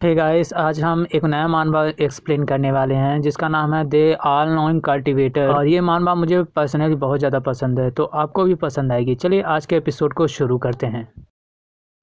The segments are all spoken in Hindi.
हे गाइस, आज हम एक नया मानवा एक्सप्लेन करने वाले हैं जिसका नाम है दे ऑल नोइंग कल्टीवेटर। और ये मानवा मुझे पर्सनली बहुत ज़्यादा पसंद है, तो आपको भी पसंद आएगी। चलिए आज के एपिसोड को शुरू करते हैं।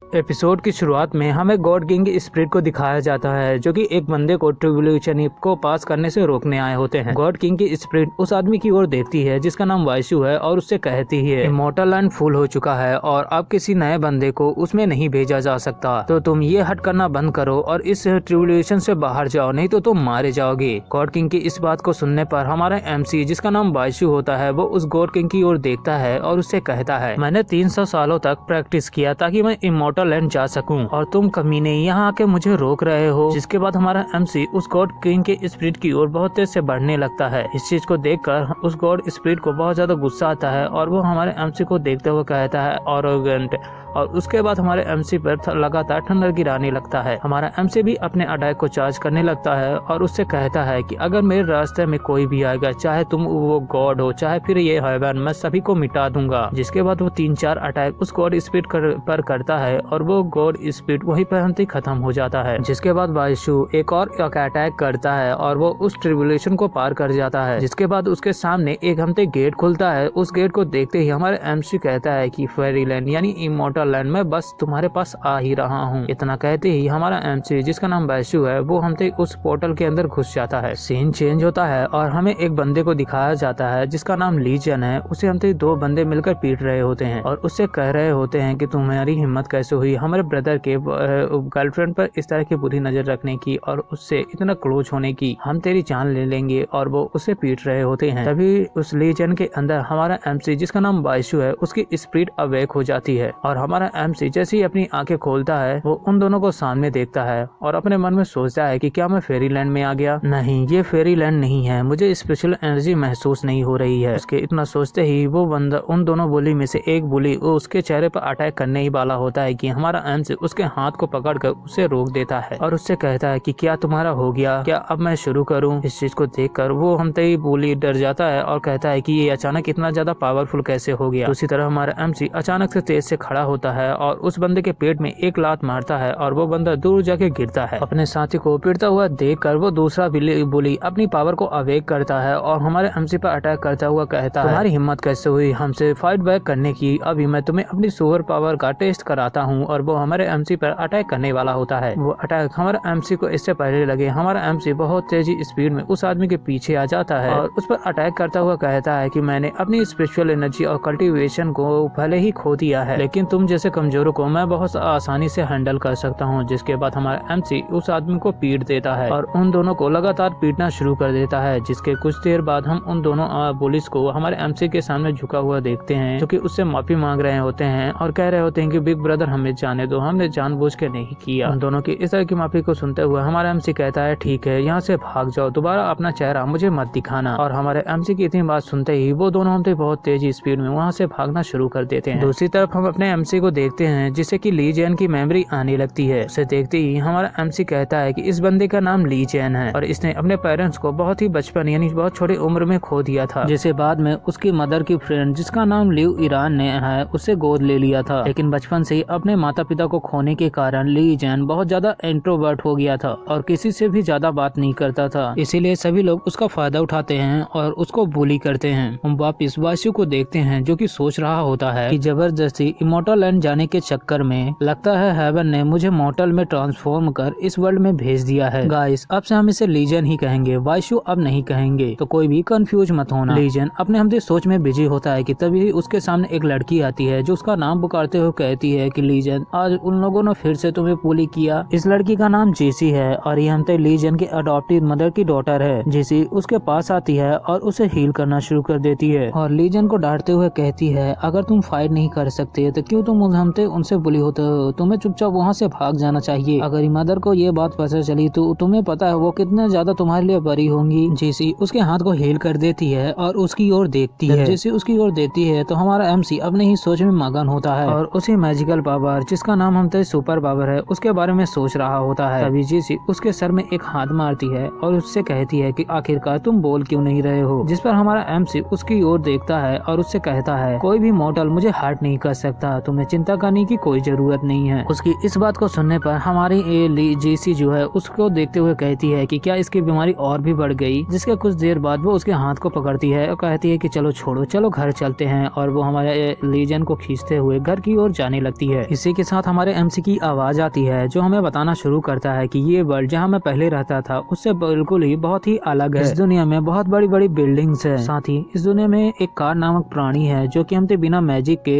एपिसोड की शुरुआत में हमें गॉड किंग स्पिरिट को दिखाया जाता है जो कि एक बंदे को ट्रिब्यूलेशन को पास करने से रोकने आए होते हैं। गॉड किंग की स्पिरिट उस आदमी की ओर देखती है जिसका नाम वाइशु है और उससे कहती है इमॉर्टल लैंड फुल हो चुका है और अब किसी नए बंदे को उसमें नहीं भेजा जा सकता, तो तुम ये हट करना बंद करो और इस ट्रिब्यूलेशन से बाहर जाओ, नहीं तो तुम मारे जाओगे। गॉड किंग की इस बात को सुनने पर हमारा एमसी जिसका नाम वाइशु होता है वो उस गॉड किंग की ओर देखता है और उससे कहता है मैंने 300 सालों तक प्रैक्टिस किया ताकि मैं इमॉर्टल लैंड जा सकूं और तुम कमीने यहाँ आके मुझे रोक रहे हो। जिसके बाद हमारा एमसी उस गॉड किंग के स्पिरिट की ओर बहुत तेज से बढ़ने लगता है। इस चीज को देखकर उस गॉड स्पिरिट को बहुत ज्यादा गुस्सा आता है और वो हमारे एमसी को देखते हुए कहता है ऑरोगेंट, और उसके बाद हमारे एमसी पर लगातार थंडर गिराने लगता है। हमारा एमसी भी अपने अटैक को चार्ज करने लगता है और उससे कहता है कि अगर मेरे रास्ते में कोई भी आएगा, चाहे तुम वो गॉड हो चाहे फिर ये हेवन, मैं सभी को मिटा दूंगा। जिसके बाद वो 3-4 अटैक उस गॉड स्पिरिट पर करता है और वो गॉड स्पिरिट वहीं पर अंत ही खत्म हो जाता है। जिसके बाद वाइशु एक और अटैक करता है और वो उस ट्रिब्यूलेशन को पार कर जाता है। जिसके बाद उसके सामने एक हमते गेट खुलता है। उस गेट को देखते ही हमारे एमसी कहता है कि फेरीलैंड यानी इमॉर्टल लैंड में बस तुम्हारे पास आ ही रहा हूँ। इतना कहते ही हमारा एमसी जिसका नाम वाइशु है वो हमसे उस पोर्टल के अंदर घुस जाता है। सीन चेंज होता है और हमें एक बंदे को दिखाया जाता है जिसका नाम लीजन है। उसे हमसे 2 बंदे मिलकर पीट रहे होते हैं और उससे कह रहे होते हैं कि तुम्हारी हिम्मत कैसे हुई हमारे ब्रदर के गर्लफ्रेंड पर इस तरह की बुरी नजर रखने की और उससे इतना क्लोज होने की, हम तेरी जान ले लेंगे। और वो उसे पीट रहे होते हैं। तभी उस लीजन के अंदर हमारा एमसी जिसका नाम वाइशु है उसकी स्पिरिट अवेक हो जाती है और हमारा एमसी जैसे ही अपनी आंखें खोलता है वो उन दोनों को सामने देखता है और अपने मन में सोचता है कि क्या मैं फेरीलैंड में आ गया? नहीं, ये फेरीलैंड नहीं है, मुझे स्पेशल एनर्जी महसूस नहीं हो रही है। उसके इतना सोचते ही वो बंदा उन दोनों बुली में से एक बुली उसके चेहरे पर अटैक करने ही वाला होता है कि हमारा एमसी उसके हाथ को पकड़कर उसे रोक देता है और उससे कहता है कि क्या तुम्हारा हो गया, क्या अब मैं शुरू करूं? इस चीज को देखकर वो हमसे ही बुली डर जाता है और कहता है कि ये अचानक इतना ज्यादा पावरफुल कैसे हो गया। उसी तरह हमारा एमसी अचानक से तेज से खड़ा होता है और उस बंदे के पेट में एक लात मारता है और वो बंदा दूर जाके गिरता है। अपने साथी को पीटता हुआ देखकर वो दूसरा बुली अपनी पावर को अवेक करता है और हमारे एमसी पर अटैक करता हुआ कहता है तुम्हारी हिम्मत कैसे हुई हमसे फाइट बैक करने की? अभी मैं तुम्हें अपनी सुपर पावर का टेस्ट कराता हूँ। और वो हमारे एमसी पर अटैक करने वाला होता है। वो अटैक हमारे एमसी को इससे पहले लगे हमारा एमसी बहुत तेजी स्पीड में उस आदमी के पीछे आ जाता है और उस पर अटैक करता हुआ कहता है कि मैंने अपनी स्पिरिचुअल एनर्जी और कल्टीवेशन को भले ही खो दिया है, लेकिन तुम जैसे कमजोरों को मैं बहुत आसानी से हैंडल कर सकता हूँ। जिसके बाद हमारा एमसी उस आदमी को पीट देता है और उन दोनों को लगातार पीटना शुरू कर देता है। जिसके कुछ देर बाद हम उन दोनों पुलिस को हमारे एमसी के सामने झुका हुआ देखते हैं जो कि उससे माफी मांग रहे होते हैं और कह रहे होते हैं कि बिग ब्रदर हमें जाने दो, हमने जानबूझ के नहीं किया। उन दोनों की इस तरह की माफी को सुनते हुए हमारा एमसी कहता है ठीक है, यहाँ से भाग जाओ, दोबारा अपना चेहरा मुझे मत दिखाना। और हमारे एमसी की इतनी बात सुनते ही वो दोनों हमसे बहुत तेजी स्पीड में वहाँ से भागना शुरू कर देते हैं। दूसरी तरफ हम अपने एमसी को देखते हैं जिससे कि ली जैन की मेमोरी आने लगती है। उसे देखते ही हमारा एमसी कहता है कि इस बंदे का नाम ली जैन है और इसने अपने पेरेंट्स को बहुत ही बचपन यानी बहुत छोटी उम्र में खो दिया था, जिसे बाद में उसकी मदर की फ्रेंड जिसका नाम लिव ईरान ने है उसे गोद ले लिया था। लेकिन बचपन से ही अपने माता पिता को खोने के कारण ली जैन बहुत ज्यादा इंट्रोवर्ट हो गया था और किसी से भी ज्यादा बात नहीं करता था। इसीलिए सभी लोग उसका फायदा उठाते हैं और उसको बुली करते हैं। हम वापिस वाइशु को देखते हैं जो कि सोच रहा होता है कि जबरदस्ती इमॉर्टल लैंड जाने के चक्कर में लगता है हेवन ने मुझे मॉर्टल में ट्रांसफॉर्म कर इस वर्ल्ड में भेज दिया है। गाइस, अब से हम इसे लीजन ही कहेंगे, वाइशु अब नहीं कहेंगे, तो कोई भी कंफ्यूज मत होना। लीजन अपने हमसे सोच में बिजी होता है कि तभी उसके सामने एक लड़की आती है जो उसका नाम पुकारते हुए कहती है कि लीजन, आज उन लोगों ने फिर से तुम्हें बुली किया। इस लड़की का नाम जेसी है और ये हमसे लीजन के अडॉप्टेड मदर की डॉटर है। जेसी उसके पास आती है और उसे हील करना शुरू कर देती है और लीजन को डांटते हुए कहती है अगर तुम फाइट नहीं कर सकते तो क्यों तुम हमसे उनसे बुली होते हो, तुम्हें चुपचाप वहाँ से भाग जाना चाहिए। अगर मदर को ये बात पता चली तो तुम्हें पता है वो कितने ज्यादा तुम्हारे लिए बरी होंगी। जेसी उसके हाथ को हील कर देती है और उसकी ओर देखती है। जेसी उसकी ओर देखती है तो हमारा एमसी अपने ही सोच में मगन होता है और उसी मैजिकल पावर पावर जिसका नाम हमसे सुपर पावर है उसके बारे में सोच रहा होता है। तभी जीसी उसके सर में एक हाथ मारती है और उससे कहती है कि आखिरकार तुम बोल क्यों नहीं रहे हो। जिस पर हमारा एमसी उसकी ओर देखता है और उससे कहता है कोई भी मॉडल मुझे हर्ट नहीं कर सकता, तुम्हें चिंता करने की कोई जरूरत नहीं है। उसकी इस बात को सुनने पर हमारी जीसी जो है उसको देखते हुए कहती है कि क्या इसकी बीमारी और भी बढ़ गई। जिसके कुछ देर बाद वो उसके हाथ को पकड़ती है और कहती है कि चलो छोड़ो, चलो घर चलते हैं। और वो हमारे लीजन को खींचते हुए घर की ओर जाने लगती है। इसी के साथ हमारे एमसी की आवाज आती है जो हमें बताना शुरू करता है कि ये वर्ल्ड जहाँ मैं पहले रहता था उससे बिल्कुल ही बहुत ही अलग है। इस दुनिया में बहुत बड़ी बड़ी बिल्डिंग्स है, साथ ही इस दुनिया में एक कार नामक प्राणी है जो कि हमसे बिना मैजिक के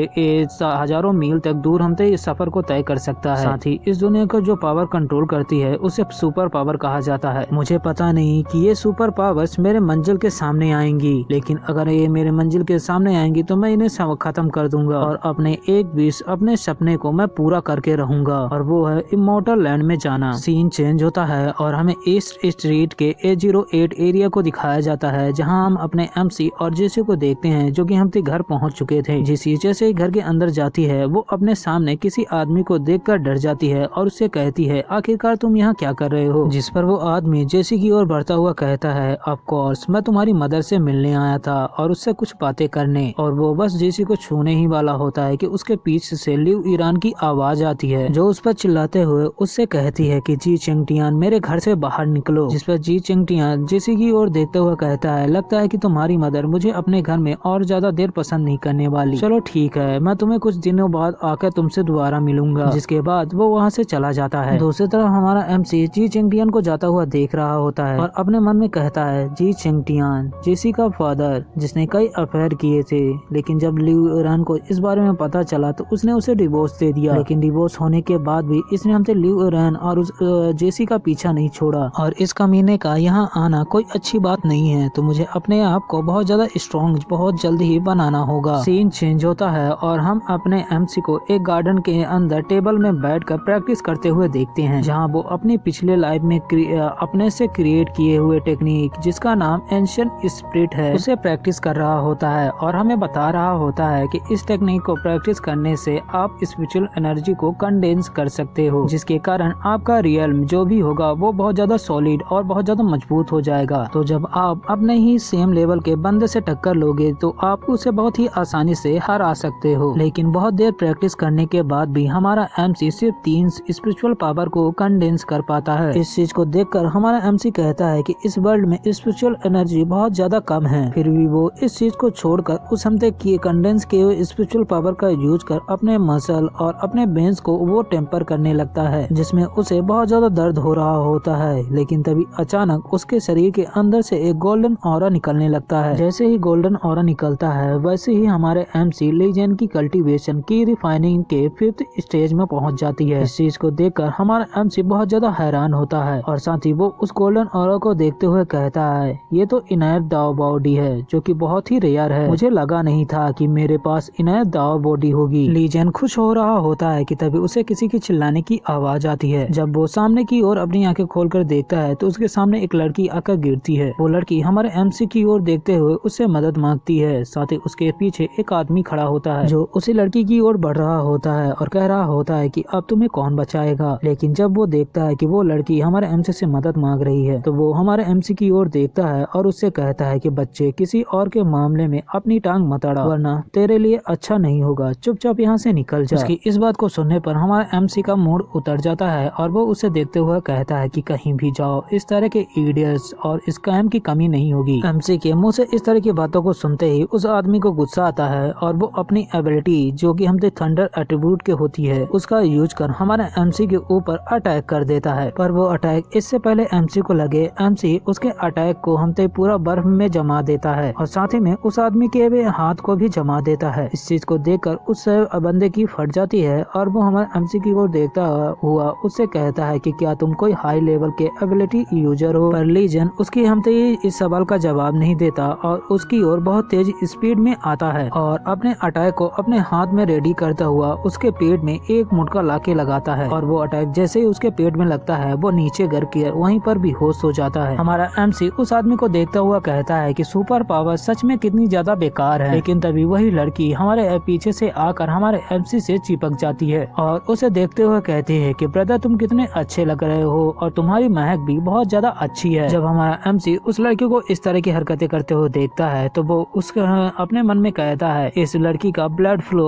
हजारों मील तक दूर हमसे इस सफर को तय कर सकता है। साथ ही इस दुनिया को जो पावर कंट्रोल करती है उसे सुपर पावर कहा जाता है। मुझे पता नहीं कि ये सुपर पावर्स मेरे मंजिल के सामने आएंगी, लेकिन अगर ये मेरे मंजिल के सामने आएंगी तो मैं इन्हें खत्म कर दूंगा और अपने सपने को मैं पूरा करके रहूंगा, और वो है इमॉर्टल लैंड में जाना। सीन चेंज होता है और हमें ईस्ट स्ट्रीट के A08 एरिया को दिखाया जाता है जहां हम अपने एमसी और जेसी को देखते हैं जो कि हम घर पहुंच चुके थे। जेसी जैसे ही घर के अंदर जाती है वो अपने सामने किसी आदमी को देखकर डर जाती है और उससे कहती है आखिरकार तुम यहाँ क्या कर रहे हो। जिस पर वो आदमी जेसी की ओर बढ़ता हुआ कहता है ऑफ कोर्स मैं तुम्हारी मदर से मिलने आया था और उससे कुछ बातें करने। और वो बस जेसी को छूने ही वाला होता है कि उसके पीछे से लिव ईरान की आवाज आती है जो उस पर चिल्लाते हुए उससे कहती है कि जी चिंगटियान मेरे घर से बाहर निकलो। जिस पर जी चिंगटियान जेसी की ओर देखते हुए कहता है लगता है कि तुम्हारी मदर मुझे अपने घर में और ज्यादा देर पसंद नहीं करने वाली, चलो ठीक है मैं तुम्हें कुछ दिनों बाद आकर तुमसे दोबारा मिलूंगा। जिसके बाद वो वहाँ से चला जाता है। दूसरी तरफ हमारा एमसी जी चिंगटियान को जाता हुआ देख रहा होता है और अपने मन में कहता है जी चिंगटियान जेसी का फादर जिसने कई अफेयर किए थे, लेकिन जब लिव ईरान को इस बारे में पता चला तो उसने उसे डिवोर्स दे दिया। लेकिन डिवोर्स होने के बाद भी इसने हमसे लिव ईरान और उस जेसी का पीछा नहीं छोड़ा और इस कमीने का यहाँ आना कोई अच्छी बात नहीं है, तो मुझे अपने आप को बहुत ज्यादा स्ट्रॉन्ग बहुत जल्द ही बनाना होगा। सीन चेंज होता है और हम अपने एमसी को एक गार्डन के अंदर टेबल में बैठकर प्रैक्टिस करते हुए देखते हैं जहाँ वो अपनी पिछले लाइफ में अपने से क्रिएट किए हुए टेक्निक जिसका नाम एंशिएंट स्पिरिट है उसे प्रैक्टिस कर रहा होता है और हमें बता रहा होता है कि इस टेक्निक को प्रैक्टिस करने से आप स्पिरिचुअल एनर्जी को कंडेंस कर सकते हो, जिसके कारण आपका रियल्म जो भी होगा वो बहुत ज्यादा सॉलिड और बहुत ज्यादा मजबूत हो जाएगा। तो जब आप अपने ही सेम लेवल के बंदे से टक्कर लोगे तो आप उसे बहुत ही आसानी से हरा सकते हो। लेकिन बहुत देर प्रैक्टिस करने के बाद भी हमारा एमसी सिर्फ 3 स्पिरिचुअल पावर को कंडेंस कर पाता है। इस चीज को देखकर हमारा एमसी कहता है कि इस वर्ल्ड में स्पिरिचुअल एनर्जी बहुत ज्यादा कम है, फिर भी वो इस चीज को छोड़कर उस हमसे किए कंडेंस किए हुए स्पिरिचुअल पावर का यूज कर अपने मसल और अपने बेन्स को वो टेम्पर करने लगता है जिसमें उसे बहुत ज्यादा दर्द हो रहा होता है। लेकिन तभी अचानक उसके शरीर के अंदर से एक गोल्डन ऑरा निकलने लगता है। जैसे ही गोल्डन ऑरा निकलता है वैसे ही हमारे एमसी लीजेंड की कल्टीवेशन की रिफाइनिंग के 5th स्टेज में पहुंच जाती है। इस चीज को देखकर हमारा एमसी बहुत ज्यादा हैरान होता है और साथ ही वो उस गोल्डन ऑरा को देखते हुए कहता है ये तो इनर दाव बॉडी है जो कि बहुत ही रेयर है, मुझे लगा नहीं था कि मेरे पास इनर दाव बॉडी होगी। लीजेंड खुश हो रहा होता है कि तभी उसे किसी की चिल्लाने की आवाज आती है। जब वो सामने की ओर अपनी आंखें खोलकर देखता है तो उसके सामने एक लड़की आकर गिरती है। वो लड़की हमारे एमसी की ओर देखते हुए उससे मदद मांगती है। साथ ही उसके पीछे एक आदमी खड़ा होता है जो उसी लड़की की ओर बढ़ रहा होता है और कह रहा होता है कि अब तुम्हें कौन बचाएगा। लेकिन जब वो देखता है कि वो लड़की हमारे एमसी से मदद मांग रही है तो वो हमारे एमसी की ओर देखता है और उससे कहता है कि बच्चे किसी और के मामले में अपनी टांग मत अड़ा वरना तेरे लिए अच्छा नहीं होगा, चुपचाप यहाँ से निकल जा। उसकी इस बात को सुनने पर हमारा एमसी का मूड उतर जाता है और वो उसे देखते हुए कहता है कि कहीं भी जाओ इस तरह के इडियट्स और स्कैम की कमी नहीं होगी। एमसी के मुंह से इस तरह की बातों को सुनते ही उस आदमी को गुस्सा आता है और वो अपनी एबिलिटी जो कि हमसे थंडर एट्रीब्यूट के होती है उसका यूज कर हमारे एमसी के ऊपर अटैक कर देता है। पर वो अटैक इससे पहले एमसी को लगे एमसी उसके अटैक को हमसे पूरा बर्फ में जमा देता है और साथ ही में उस आदमी के हाथ को भी जमा देता है। इस चीज को देखकर उस बंदे की फट जाती है और वो हमारे एमसी की ओर देखता हुआ उससे कहता है कि क्या तुम कोई हाई लेवल के एबिलिटी यूजर हो। पर लीजन उसकी हमसे इस सवाल का जवाब नहीं देता और उसकी ओर बहुत तेज स्पीड में आता है और अपने अटैक को अपने हाथ में रेडी करता हुआ उसके पेट में एक मुटका लाके लगाता है और वो अटैक जैसे ही उसके पेट में लगता है वो नीचे गिर के वहीं पर बेहोश हो जाता है। हमारा एमसी उस आदमी को देखता हुआ कहता है कि सुपर पावर सच में कितनी ज्यादा बेकार है। लेकिन तभी वही लड़की हमारे पीछे से आकर हमारे एमसी से चिपक जाती है और उसे देखते हुए कहती है कि ब्रदर तुम कितने अच्छे लग रहे हो और तुम्हारी महक भी बहुत ज्यादा अच्छी है। जब हमारा एमसी उस लड़की को इस तरह की हरकतें करते हुए देखता है तो वो उसके अपने मन में कहता है इस लड़की का ब्लड फ्लो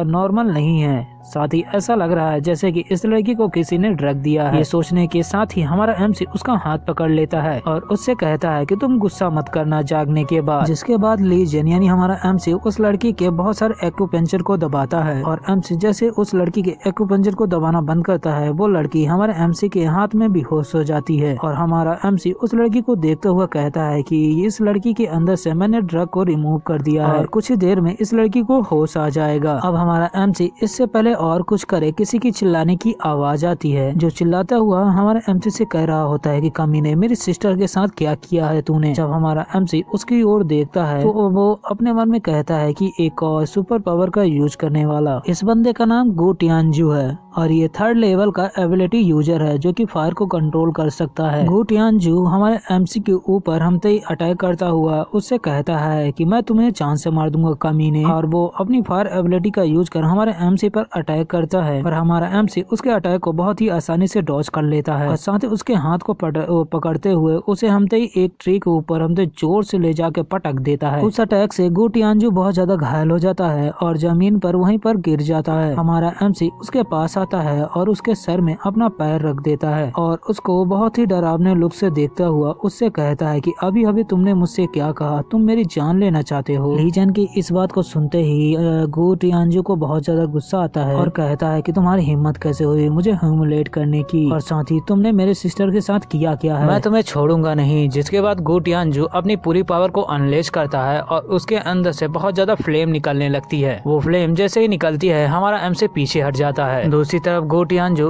नॉर्मल नहीं है, साथ ही ऐसा लग रहा है जैसे कि इस लड़की को किसी ने ड्रग दिया है। ये सोचने के साथ ही हमारा एमसी उसका हाथ पकड़ लेता है और उससे कहता है कि तुम गुस्सा मत करना जागने के बाद। जिसके बाद लीजन यानी हमारा एमसी उस लड़की के बहुत सारे एक्यूपंक्चर को दबाता है और एमसी जैसे उस लड़की के एक्यूपंक्चर को दबाना बंद करता है वो लड़की हमारे एमसी के हाथ में बेहोश हो जाती है और हमारा एमसी उस लड़की को देखते हुए कहता है कि इस लड़की के अंदर से मैंने ड्रग को रिमूव कर दिया है और कुछ ही देर में इस लड़की को होश आ जाएगा। अब हमारा एमसी इससे पहले और कुछ करे किसी की चिल्लाने की आवाज आती है जो चिल्लाता हुआ हमारे एमसी से कह रहा होता है कि कमीने मेरी सिस्टर के साथ क्या किया है तूने। जब हमारा एमसी उसकी ओर देखता है तो वो अपने मन में कहता है कि एक और सुपर पावर का यूज करने वाला इस बंदे का नाम गो टियानजू है और ये 3rd लेवल का एबिलिटी यूजर है जो कि फायर को कंट्रोल कर सकता है। गो टियानजू हमारे एमसी के ऊपर हमसे ही अटैक करता हुआ उससे कहता है कि मैं तुम्हें चांद से मार दूंगा कमीने, और वो अपनी फायर एबिलिटी का यूज कर हमारे एमसी पर अटैक करता है और हमारा एमसी उसके अटैक को बहुत ही आसानी से डॉज कर लेता है और साथ ही उसके हाथ को पकड़ते हुए उसे हमसे ही एक ट्री के ऊपर हमसे जोर से ले जाके पटक देता है। उस अटैक से गो टियानजू बहुत ज्यादा घायल हो जाता है और जमीन पर वहीं पर गिर जाता है। हमारा एमसी उसके पास आता है और उसके सर में अपना पैर रख देता है और उसको बहुत ही डरावने लुक से देखता हुआ उससे कहता है कि अभी अभी तुमने मुझसे क्या कहा, तुम मेरी जान लेना चाहते हो। लीजन की इस बात को सुनते ही गो टियानजू को बहुत ज्यादा गुस्सा आता है और कहता है कि तुम्हारी हिम्मत कैसे हुई मुझे ह्यूमिलेट करने की, और साथ ही तुमने मेरे सिस्टर के साथ किया क्या है, मैं तुम्हें छोड़ूंगा नहीं। जिसके बाद गो टियानजू अपनी पूरी पावर को अनलेश करता है और उसके अंदर से बहुत ज्यादा फ्लेम निकलने लगती है। वो फ्लेम जैसे ही निकलती है हमारा एमसी पीछे हट जाता है। दूसरी तरफ गो टियानजू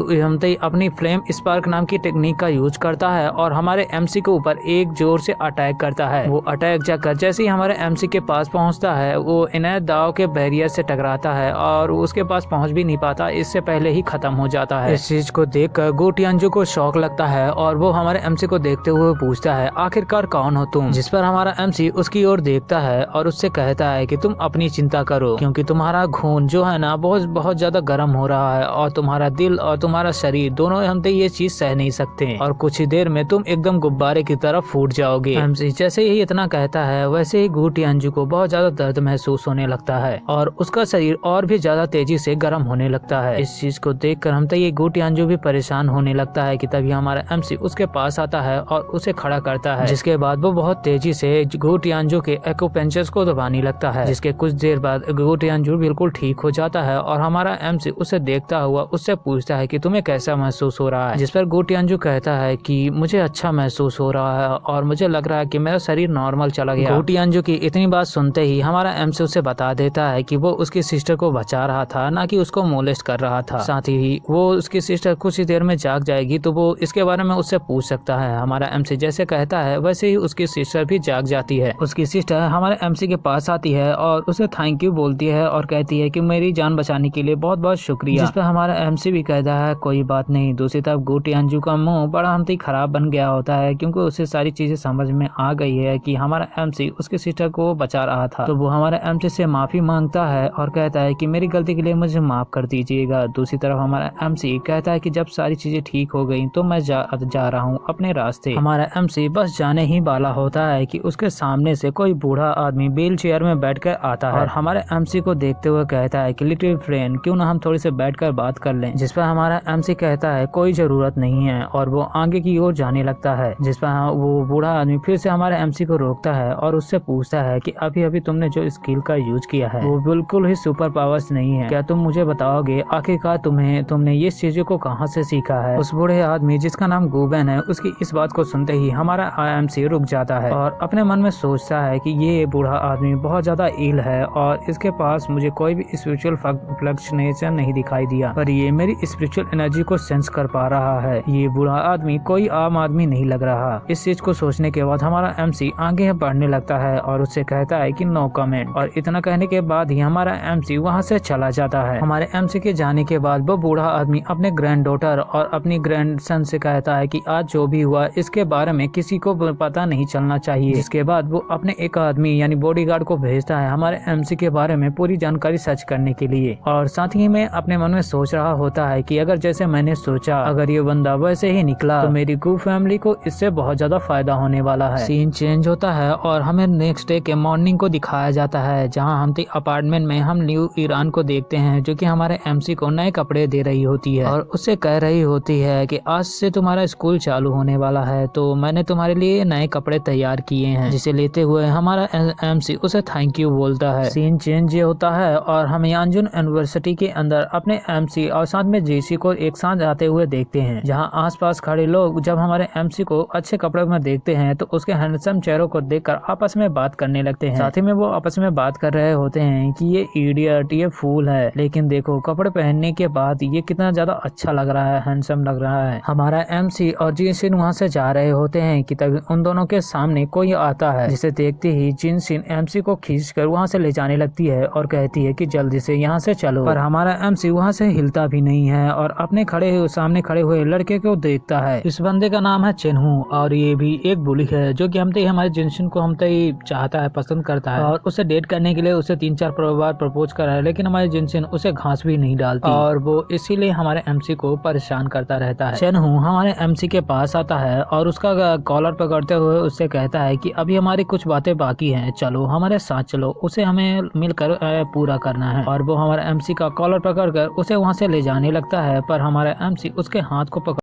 अपनी फ्लेम स्पार्क नाम की टेक्निक का यूज करता है और हमारे एमसी के ऊपर एक जोर से अटैक करता है। वो अटैक जाकर जैसे ही हमारे एमसी के पास पहुंचता है वो इन्हें दाव के बैरियर से टकराता है और उसके पास पहुंच भी नहीं पाता, इससे पहले ही खत्म हो जाता है। इस चीज को देखकर गो टियानजू को शौक लगता है और वो हमारे एमसी को देखते हुए पूछता है आखिरकार कौन हो तुम। जिस पर हमारा एमसी उसकी ओर देखता है और उससे कहता है कि तुम अपनी चिंता करो क्योंकि तुम्हारा खून जो है ना बहुत ज्यादा गर्म हो रहा है और तुम्हारा दिल और तुम्हारा शरीर दोनों हमसे ये चीज सह नहीं सकते और कुछ ही देर में तुम एकदम गुब्बारे की तरह फूट जाओगे। एमसी जैसे ही इतना कहता है वैसे ही गो टियानजू को बहुत ज्यादा दर्द महसूस होने लगता है और उसका शरीर और भी ज्यादा तेजी से गर्म होने लगता है। इस चीज को देखकर हमसे ये गो टियानजू भी परेशान होने लगता है कि तभी हमारा एमसी उसके पास आता है और उसे खड़ा करता है। जिसके बाद वो बहुत तेजी से गो टियानजू के एक्यूपंक्चर्स को दबाने लगता है। जिसके कुछ देर बाद गो टियानजू बिल्कुल ठीक हो जाता है और हमारा एमसी उसे देखता हुआ उससे पूछता है कि तुम्हें कैसा महसूस हो रहा है। जिस पर गो टियानजू कहता है कि मुझे अच्छा महसूस हो रहा है और मुझे लग रहा है कि मेरा शरीर नॉर्मल चला गया। गो टियानजू की इतनी बात सुनते ही हमारा एमसी उसे बता देता है कि वो उसकी सिस्टर को बचा रहा था, ना कि उसको मोलेस्ट कर रहा था। साथ ही वो उसकी सिस्टर कुछ ही देर में जाग जाएगी तो वो इसके बारे में उससे पूछ सकता है। हमारा एमसी जैसे कहता है वैसे ही उसकी सिस्टर भी जाग जाती है। उसकी सिस्टर हमारे एमसी के पास आती है और उसे थैंक यू बोलती है और कहती है कि मेरी जान बचाने के लिए बहुत बहुत शुक्रिया। जिस पर हमारा एमसी भी कहता है कोई बात नहीं। दूसरी तरफ गो टियानजू का मुंह बड़ा हमसे खराब बन गया होता है क्योंकि उसे सारी चीजें समझ में आ गई है कि हमारा एमसी उसकी सिस्टर को बचा रहा था। तो वो हमारे एमसी से माफी मांगता है और कहता है कि मेरी गलती के लिए मुझे माफ कर दीजिएगा। दूसरी तरफ हमारा एमसी कहता है कि जब सारी चीजें ठीक हो गई तो मैं जा रहा हूँ अपने रास्ते। हमारा एमसी बस जाने ही वाला होता है कि उसके सामने से कोई बूढ़ा आदमी व्हील चेयर में बैठकर आता है और हमारे एमसी को देखते हुए कहता है कि लिटिल फ्रेंड क्यों ना हम थोड़ी से बैठकर बात कर लें। जिस पर हमारा एमसी कहता है कोई जरूरत नहीं है और वो आगे की ओर जाने लगता है। जिस पर वो बूढ़ा आदमी फिर से हमारे एमसी को रोकता है और उससे पूछता है कि अभी अभी तुमने जो स्किल का यूज किया है वो बिल्कुल ही सुपर पावर्स नहीं है, क्या तुम मुझे बताओगे आखिरकार तुमने ये चीजों को कहां से सीखा है। उस बूढ़े आदमी जिसका नाम गुबेन है उसकी इस बात को सुनते ही हमारा एमसी रुक जाता है और अपने मन में सोचता है कि ये बूढ़ा आदमी बहुत ज्यादा इल है और इसके पास मुझे कोई भी स्पिरिचुअल फ्लक्चुएशन नहीं दिखाई दिया, पर ये मेरी स्पिरिचुअल एनर्जी को सेंस कर पा रहा है। ये बूढ़ा आदमी कोई आम आदमी नहीं लग रहा। इस चीज को सोचने के बाद हमारा एमसी आगे बढ़ने लगता है और उससे कहता है कि नो कमेंट, और इतना कहने के बाद ही हमारा एमसी वहाँ से चला जाता है। हमारे एमसी के जाने के बाद वो बूढ़ा आदमी अपने ग्रैंड डॉटर और अपनी ग्रैंड सन से कहता है कि आज जो भी हुआ इसके बारे में किसी को पता नहीं चलना चाहिए। जिसके बाद वो अपने एक आदमी यानी बॉडीगार्ड को भेजता है हमारे एमसी के बारे में पूरी जानकारी सर्च करने के लिए। और साथ ही में अपने मन में सोच रहा होता है कि अगर जैसे मैंने सोचा अगर ये बंदा वैसे ही निकला तो मेरी गू फैमिली को इससे बहुत ज्यादा फायदा होने वाला है। सीन चेंज होता है और हमें नेक्स्ट डे के मॉर्निंग को दिखाया जाता है, जहां हम अपार्टमेंट में हम न्यू ईरान को देखते हैं, जो कि हमारे एमसी को नए कपड़े दे रही होती है और उससे कह रही होती है कि आज से तुम्हारा स्कूल चालू होने वाला है, तो मैंने तुम्हारे लिए नए कपड़े तैयार किए हैं। जिसे लेते हुए हमारा एमसी उसे थैंक यू बोलता है। सीन चेंज ये होता है और हम यांजुन यूनिवर्सिटी के अंदर अपने एमसी और साथ में जेसी को एक साथ जाते हुए देखते हैं, जहां आसपास खड़े लोग जब हमारे एमसी को अच्छे कपड़े में देखते हैं तो उसके हैंडसम चेहरों को देखकर आपस में बात करने लगते हैं। साथ ही में वो आपस में बात कर रहे होते हैं कि ये इडियट, ये फूल है, लेकिन देखो कपड़े पहनने के बाद ये कितना ज्यादा अच्छा लग रहा है, हैंडसम लग रहा है। हमारा एमसी और जिनसिन वहाँ से जा रहे होते हैं कि तभी उन दोनों के सामने कोई आता है, जिसे देखते ही जिनसिन एमसी को खींचकर वहाँ से ले जाने लगती है और कहती है कि जल्दी से यहाँ से चलो। पर हमारा एमसी वहाँ से हिलता भी नहीं है और अपने सामने खड़े हुए लड़के को देखता है। इस बंदे का नाम है चेनहू और ये भी एक बुली है, जो कि हमते हमारे जिनसिन को हमते चाहता है, पसंद करता है और उसे डेट करने के लिए उसे 3-4 बार प्रपोज करा है, लेकिन हमारे जिनसिन उसे घास भी नहीं डालती और वो इसीलिए हमारे एमसी को परेशान करता रहता है। चेनहू हमारे एमसी के पास आता है और उसका कॉलर पकड़ते हुए उससे कहता है कि अभी हमारी कुछ बातें बाकी हैं, चलो हमारे साथ चलो, उसे हमें मिलकर पूरा करना है। और वो हमारे एमसी का कॉलर पकड़कर उसे वहाँ से ले जाने लगता है, पर हमारा एमसी उसके हाथ को पकड़।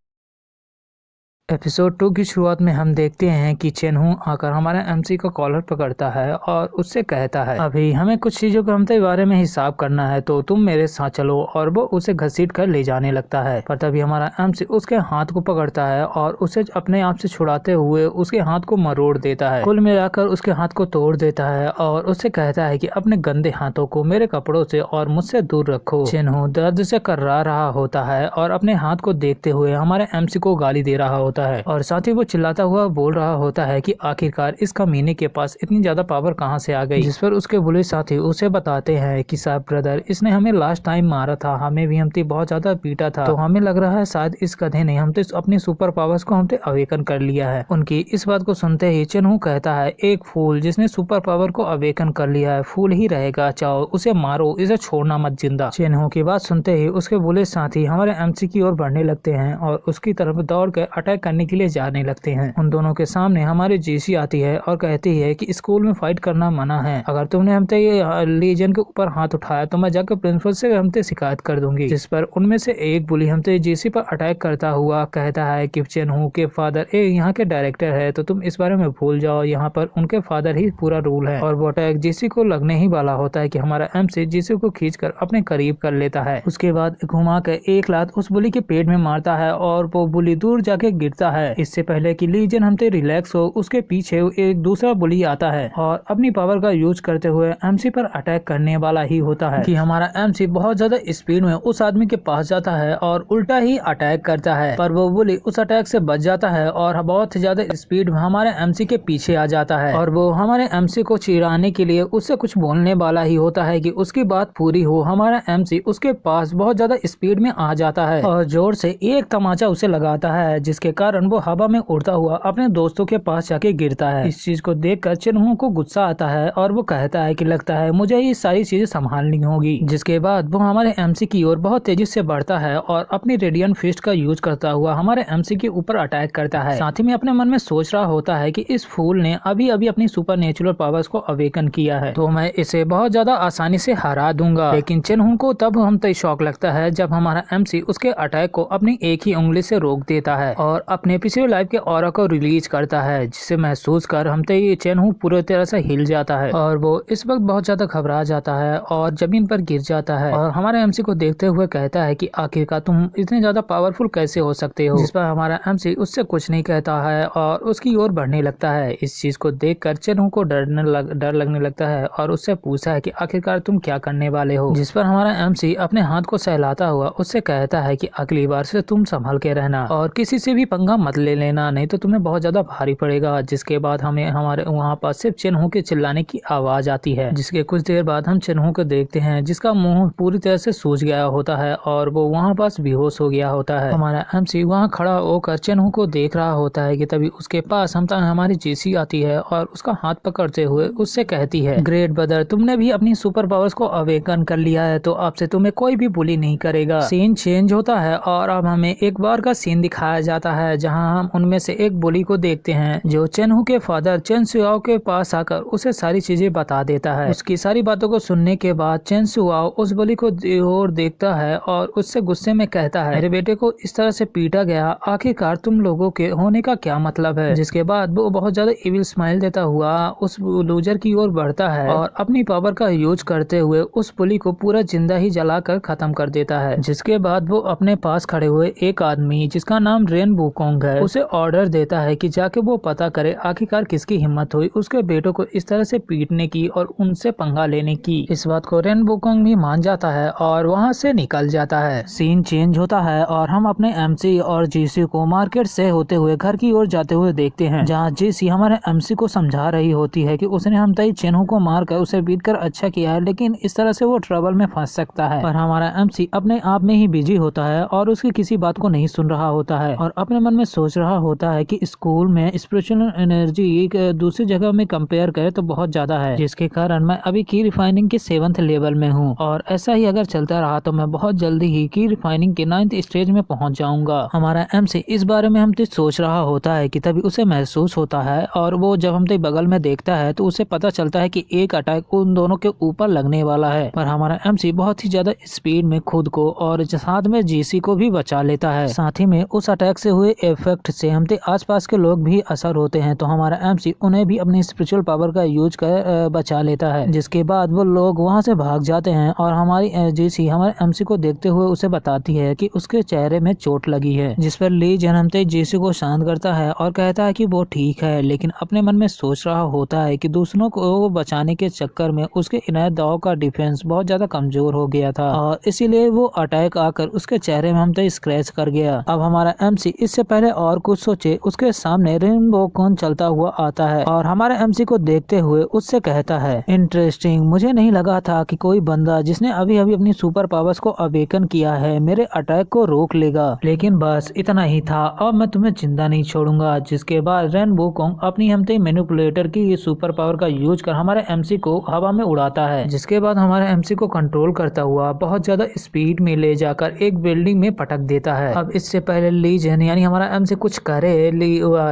एपिसोड 2 की शुरुआत में हम देखते हैं कि चेनहू आकर हमारे एमसी का कॉलर पकड़ता है और उससे कहता है अभी हमें कुछ चीजों के हमते बारे में हिसाब करना है, तो तुम मेरे साथ चलो। और वो उसे घसीट कर ले जाने लगता है, पर तभी हमारा एमसी उसके हाथ को पकड़ता है और उसे अपने आप से छुड़ाते हुए उसके हाथ को मरोड़ देता है, कुल मिलाकर उसके हाथ को तोड़ देता है और उससे कहता है कि अपने गंदे हाथों को मेरे कपड़ों से और मुझसे दूर रखो। चेनहू दर्द से कर्रा रहा होता है और अपने हाथ को देखते हुए हमारे एमसी को गाली दे रहा होता है और साथ ही वो चिल्लाता हुआ बोल रहा होता है कि आखिरकार इस कमीने के पास इतनी ज्यादा पावर कहां से आ गई। जिस पर उसके बुरे साथी उसे बताते हैं कि साहब ब्रदर, इसने हमें लास्ट टाइम मारा था, हमें भी हमते बहुत ज्यादा पीटा था, तो हमें लग रहा है शायद इस गधे ने हमते अपनी सुपर पावर्स को हमते अवेकन कर लिया है। उनकी इस बात को सुनते ही चेनहू कहता है एक फूल जिसने सुपर पावर को अवेकन कर लिया है फूल ही रहेगा, चाहो उसे मारो, इसे छोड़ना मत जिंदा। चेनहू की बात सुनते ही उसके बुरे साथी हमारे एमसी की ओर बढ़ने लगते हैं और उसकी तरफ दौड़ कर अटैक करने के लिए जाने लगते हैं। उन दोनों के सामने हमारी जेसी आती है और कहती है कि स्कूल में फाइट करना मना है, अगर तुमने हमसे ये लीजन के ऊपर हाथ उठाया तो मैं जाकर प्रिंसिपल से हमसे शिकायत कर दूंगी। जिस पर उनमें से एक बुली हमसे जेसी पर अटैक करता हुआ कहता है कि चेनहू के फादर यहाँ के डायरेक्टर है, तो तुम इस बारे में भूल जाओ, यहाँ पर उनके फादर ही पूरा रूल है। और वो अटैक जेसी को लगने ही वाला होता है कि हमारा एमसी जेसी को खींचकर अपने करीब कर लेता है। उसके बाद घुमा कर एक लात उस बुली के पेट में मारता है और वो बुली दूर जाके गिरता है। इससे पहले कि लीजन हमसे रिलैक्स हो, उसके पीछे एक दूसरा बुली आता है और अपनी पावर का यूज करते हुए एमसी पर अटैक करने वाला ही होता है कि हमारा एमसी बहुत ज्यादा स्पीड में उस आदमी के पास जाता है और उल्टा ही अटैक करता है, पर वो बुली उस अटैक से बच जाता है और बहुत ज्यादा स्पीड में हमारे एमसी के पीछे आ जाता है और वो हमारे एमसी को चिढ़ाने के लिए उससे कुछ बोलने वाला ही होता है कि उसकी बात पूरी हो। हमारा एमसी उसके पास बहुत ज्यादा स्पीड में आ जाता है और जोर से एक तमाचा उसे लगाता है, जिसके कारण वो हवा में उड़ता हुआ अपने दोस्तों के पास जाके गिरता है। इस चीज को देखकर चेनहू को गुस्सा आता है और वो कहता है कि लगता है मुझे ये सारी चीजें संभालनी होगी। जिसके बाद वो हमारे एमसी की ओर बहुत तेजी से बढ़ता है और अपनी रेडियन फिस्ट का यूज करता हुआ हमारे एमसी के ऊपर अटैक करता है। साथ ही में अपने मन में सोच रहा होता है कि इस फूल ने अभी अभी अपनी सुपर नेचुरल पावर्स को अवेकन किया है, तो मैं इसे बहुत ज्यादा आसानी से हरा दूंगा। लेकिन चेनहू को तब हम तक शौक लगता है जब हमारा एमसी उसके अटैक को अपनी एक ही उंगली से रोक देता है और अपने पिछले लाइफ के ऑरा को रिलीज करता है, जिसे महसूस कर हमते ये चेनहू पूरी तरह से हिल जाता है और वो इस वक्त बहुत ज्यादा घबरा जाता है और जमीन पर गिर जाता है और हमारे एमसी को देखते हुए कहता है कि आखिरकार तुम इतने ज्यादा पावरफुल कैसे हो सकते हो। जिस पर हमारा एमसी उससे कुछ नहीं कहता है और उसकी ओर बढ़ने लगता है। इस चीज को देखकर चेनहू को डर लगने लगता है और उससे पूछा है कि आखिरकार तुम क्या करने वाले हो। जिस पर हमारा एमसी अपने हाथ को सहलाता हुआ उससे कहता है कि अगली बार से तुम संभल के रहना और किसी से भी पंगा मत ले लेना, नहीं तो तुम्हें बहुत ज्यादा भारी पड़ेगा। जिसके बाद हमें हमारे वहाँ पास सिर्फ चिन्हों के चिल्लाने की आवाज आती है। जिसके कुछ देर बाद हम चिन्हों को देखते हैं जिसका मुंह पूरी तरह से सूज गया होता है और वो वहाँ पास बेहोश हो गया होता है। हमारा एमसी वहाँ खड़ा होकर चिन्हों को देख रहा होता है कि तभी उसके पास हमारी जेसी आती है और उसका हाथ पकड़ते हुए उससे कहती है, ग्रेट ब्रदर, तुमने भी अपनी सुपर पावर्स को अवेकन कर लिया है तो अब से तुम्हें कोई भी बुली नहीं करेगा। सीन चेंज होता है और अब हमें एक बार का सीन दिखाया जाता है जहाँ हम उनमें से एक बुली को देखते हैं जो चेनहू के फादर चेन सुआओ के पास आकर उसे सारी चीजें बता देता है। उसकी सारी बातों को सुनने के बाद चेन सुआओ उस बुली को और देखता है और उससे गुस्से में कहता है, मेरे बेटे को इस तरह से पीटा गया, आखिरकार तुम लोगों के होने का क्या मतलब है। जिसके बाद वो बहुत ज्यादा इविल स्माइल देता हुआ उस लूजर की ओर बढ़ता है और अपनी पावर का यूज करते हुए उस पुली को पूरा जिंदा ही जलाकर खत्म कर देता है। जिसके बाद वो अपने पास खड़े हुए एक आदमी जिसका नाम रेन वुकोंग है उसे ऑर्डर देता है कि जाके वो पता करे आखिरकार किसकी हिम्मत हुई उसके बेटों को इस तरह से पीटने की और उनसे पंगा लेने की। इस बात को रेन वुकोंग भी मान जाता है और वहाँ से निकल जाता है। सीन चेंज होता है और हम अपने एमसी और जीसी को मार्केट से होते हुए घर की ओर जाते हुए देखते हैं जहाँ जीसी हमारे एमसी को समझा रही होती है कि उसने हम तई चिन्हों को मारकर उसे बीट कर अच्छा किया है लेकिन इस तरह से वो ट्रबल में फंस सकता है। पर हमारा एमसी अपने आप में ही बिजी होता है और उसकी किसी बात को नहीं सुन रहा होता है और अपने मन में सोच रहा होता है कि स्कूल में स्पिरिचुअल एनर्जी एक दूसरी जगह में कंपेयर करे तो बहुत ज्यादा है, जिसके कारण मैं अभी की रिफाइनिंग के 7th लेवल में हूँ और ऐसा ही अगर चलता रहा तो मैं बहुत जल्दी ही की रिफाइनिंग के 9th स्टेज में पहुँच जाऊंगा। हमारा एमसी इस बारे में हम सोच रहा होता है कि तभी उसे महसूस होता है और वो जब हम बगल में देखता है तो उसे पता चलता है कि एक अटैक उन दोनों के ऊपर लगने वाला है। पर हमारा एमसी बहुत ही ज्यादा स्पीड में खुद को और साथ में जीसी को भी बचा लेता है। साथ ही में उस अटैक से हुए इफेक्ट से हम आसपास के लोग भी असर होते हैं तो हमारा एमसी उन्हें भी अपनी स्पिरिचुअल पावर का यूज कर बचा लेता है। जिसके बाद वो लोग वहाँ से भाग जाते हैं और हमारी जीसी हमारे एमसी को देखते हुए उसे बताती है कि उसके चेहरे में चोट लगी है। जिस पर ली जनमते जीसी को शांत करता है और कहता है कि वो ठीक है, लेकिन अपने मन में सोच रहा होता है कि दूसरों को बचाने के चक्कर में उसके इनायत दाव का डिफेंस बहुत ज्यादा कमजोर हो गया था और इसीलिए वो अटैक आकर उसके चेहरे में हम स्क्रैच कर गया। अब हमारा एमसी इससे पहले और कुछ सोचे उसके सामने रेनबो कौन चलता हुआ आता है और हमारे एमसी को देखते हुए उससे कहता है, इंटरेस्टिंग, मुझे नहीं लगा था कि कोई बंदा जिसने अभी अभी अपनी सुपर पावर्स को अवेकन किया है मेरे अटैक को रोक लेगा, लेकिन बस इतना ही था, अब मैं तुम्हें जिंदा नहीं छोड़ूंगा। जिसके बाद रेन वुकोंग अपनी हमते मैनिपुलेटर की ये सुपर पावर का यूज कर हमारे एमसी को हवा में उड़ाता है। जिसके बाद हमारे एमसी को कंट्रोल करता हुआ बहुत ज्यादा स्पीड में ले जाकर एक बिल्डिंग में पटक देता है। अब इससे पहले लीजन यानी हमारा एमसी कुछ करे,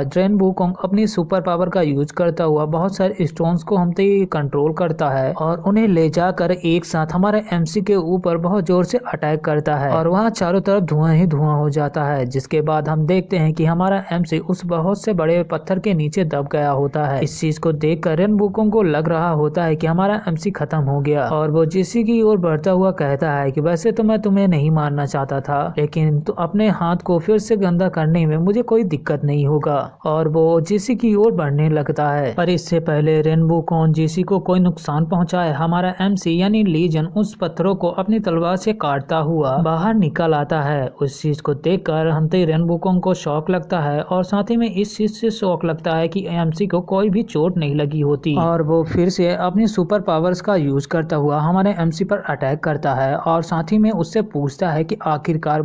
रेन वुकोंग अपनी सुपर पावर का यूज करता हुआ बहुत सारे स्टोन्स को हमते कंट्रोल करता है और उन्हें ले जाकर एक साथ हमारे एमसी के ऊपर बहुत जोर से अटैक करता है और वहाँ चारों तरफ धुआं ही धुआं हो जाता है। जिसके बाद हम देखते हैं कि हमारा एमसी उस बहुत से बड़े पत्थर के नीचे दब गया होता है। इस चीज को देखकर रेन वुकोंग को लग रहा होता है कि हमारा एमसी खत्म हो गया और वो जीसी की ओर बढ़ता हुआ कहता है कि वैसे तो मैं तुम्हें नहीं मारना चाहता था, लेकिन तो अपने हाथ को फिर से गंदा करने में मुझे कोई दिक्कत नहीं होगा और वो जीसी की ओर बढ़ने लगता है। पर इससे पहले रेन वुकोंग जीसी को कोई नुकसान पहुंचाए हमारा एमसी यानी लीजन उस पत्थरों को अपनी तलवार से काटता हुआ बाहर निकल आता है। उस चीज को देखकर हमते रेन वुकोंग को शौक लगता है और साथ ही में इस चीज से शौक लगता है कि एमसी को कोई भी चोट नहीं लगी होती और वो फिर से अपनी सुपर पावर्स का यूज करता हुआ हमारे एमसी पर अटैक करता है और साथ ही में उससे पूछता है कि आखिरकार